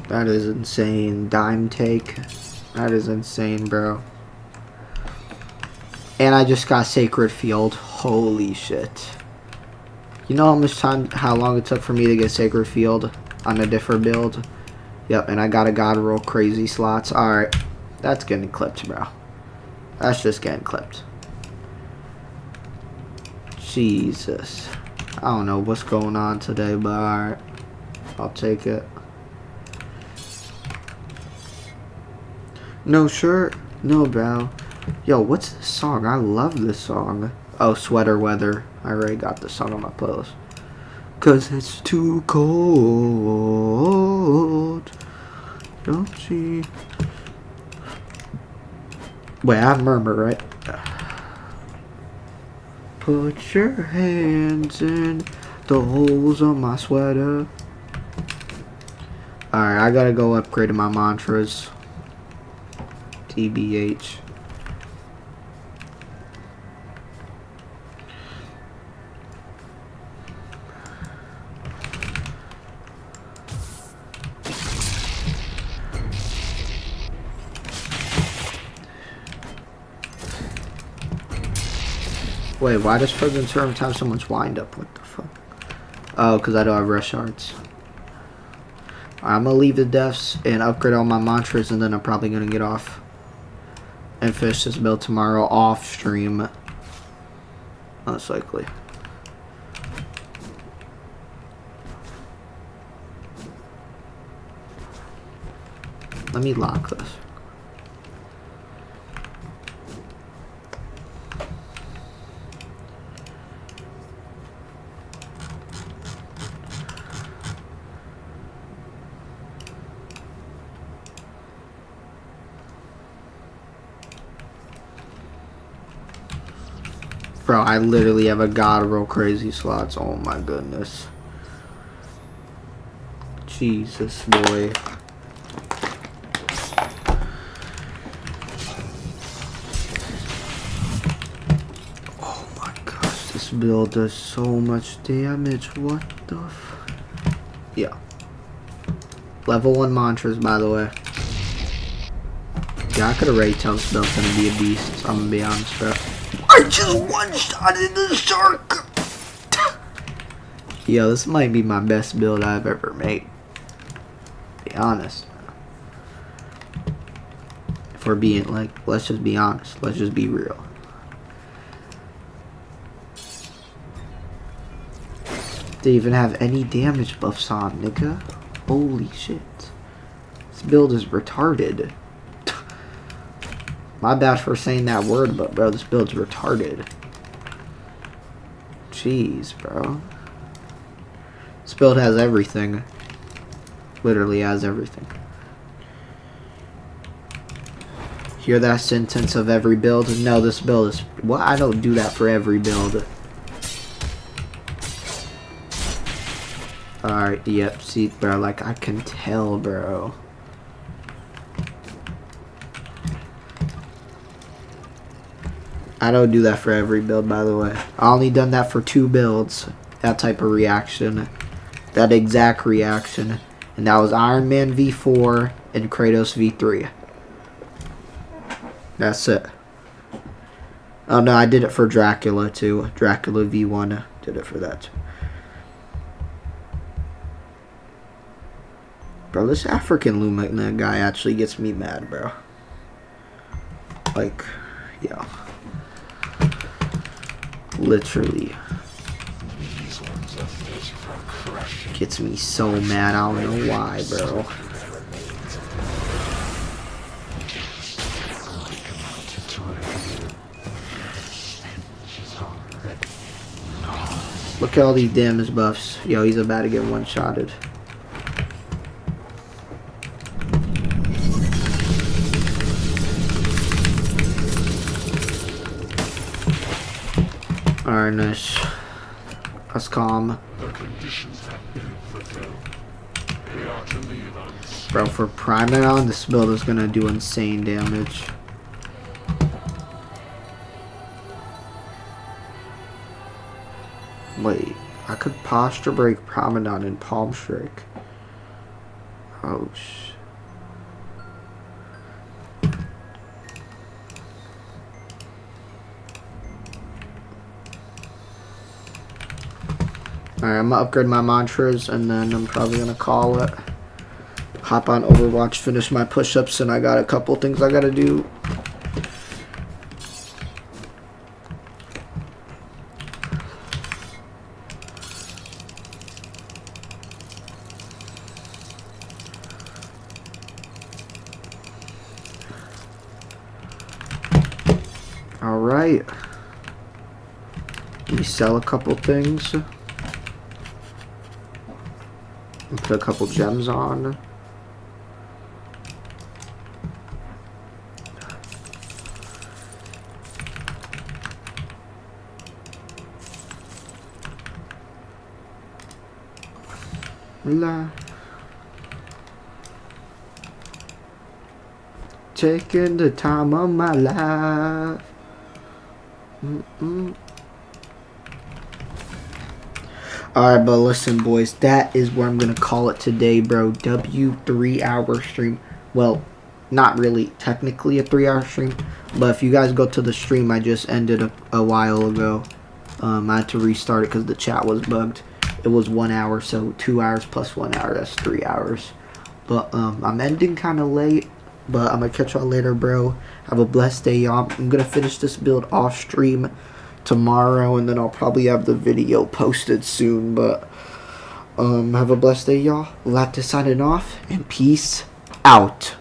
That is insane. Dime take. That is insane, bro. And I just got Sacred Field. Holy shit. You know how long it took for me to get Sacred Field on a different build? Yep, and I got a God roll crazy slots. Alright. That's getting clipped, bro. That's just getting clipped. Jesus. I don't know what's going on today, but alright. I'll take it. No shirt? No, bro. Yo, what's this song? I love this song. Oh, Sweater Weather. I already got this song on my playlist. 'Cause it's too cold. Don't you? Wait, I have Murmur, right? Put your hands in the holes on my sweater. Alright, I gotta go upgrade my mantras. TBH. Wait, why does Frozen Turn every time someone's wind up? What the fuck? Oh, because I don't have rush hearts. I'm gonna leave the deaths and upgrade all my mantras, and then I'm probably gonna get off and finish this build tomorrow off stream. Most likely. Let me lock this. Bro, I literally have a god roll crazy slots. Oh my goodness. Jesus, boy. Oh my gosh, this build does so much damage. What the f... Yeah. Level 1 mantras, by the way. Yeah, I could already tell this build's gonna be a beast, so I'm gonna be honest, bro. I just one-shotted the shark! Yo, this might be my best build I've ever made. Be honest. If we're being, like, let's just be honest. Let's just be real. They even have any damage buffs on, nigga. Holy shit. This build is retarded. My bad for saying that word, but bro, this build's retarded. Jeez, bro. This build has everything. Literally has everything. Hear that sentence of every build? No, this build is... What? I don't do that for every build. Alright, yep, see, bro, like, I can tell, bro. I don't do that for every build, by the way. I only done that for 2 builds. That type of reaction. That exact reaction. And that was Iron Man V4 and Kratos V3. That's it. Oh no, I did it for Dracula too. Dracula V1. Did it for that too. Bro, this African Lumina guy actually gets me mad, bro. Like, yeah. Literally gets me so mad. I don't know why, bro. Look at all these damage buffs. Yo, he's about to get one-shotted. Alright, nice. That's calm. Bro, for Primeron, this build is gonna do insane damage. Wait, I could posture break Promenade and Palm Strike. Oh shit. Alright, I'm gonna upgrade my mantras and then I'm probably gonna call it. Hop on Overwatch, finish my push-ups, and I got a couple things I gotta do. Alright. Let me sell a couple things. And put a couple gems on. La. Taking the time of my life. Alright, but listen, boys, that is where I'm gonna call it today, bro. W 3-hour stream. Well, not really technically a 3-hour stream, but if you guys go to the stream I just ended a while ago, I had to restart it because the chat was bugged. It was 1 hour, so 2 hours plus 1 hour, that's 3 hours. But I'm ending kind of late, but I'm gonna catch y'all later, bro. Have a blessed day, y'all. I'm gonna finish this build off stream tomorrow, and then I'll probably have the video posted soon. But have a blessed day, y'all. Lactus signing off, and peace out.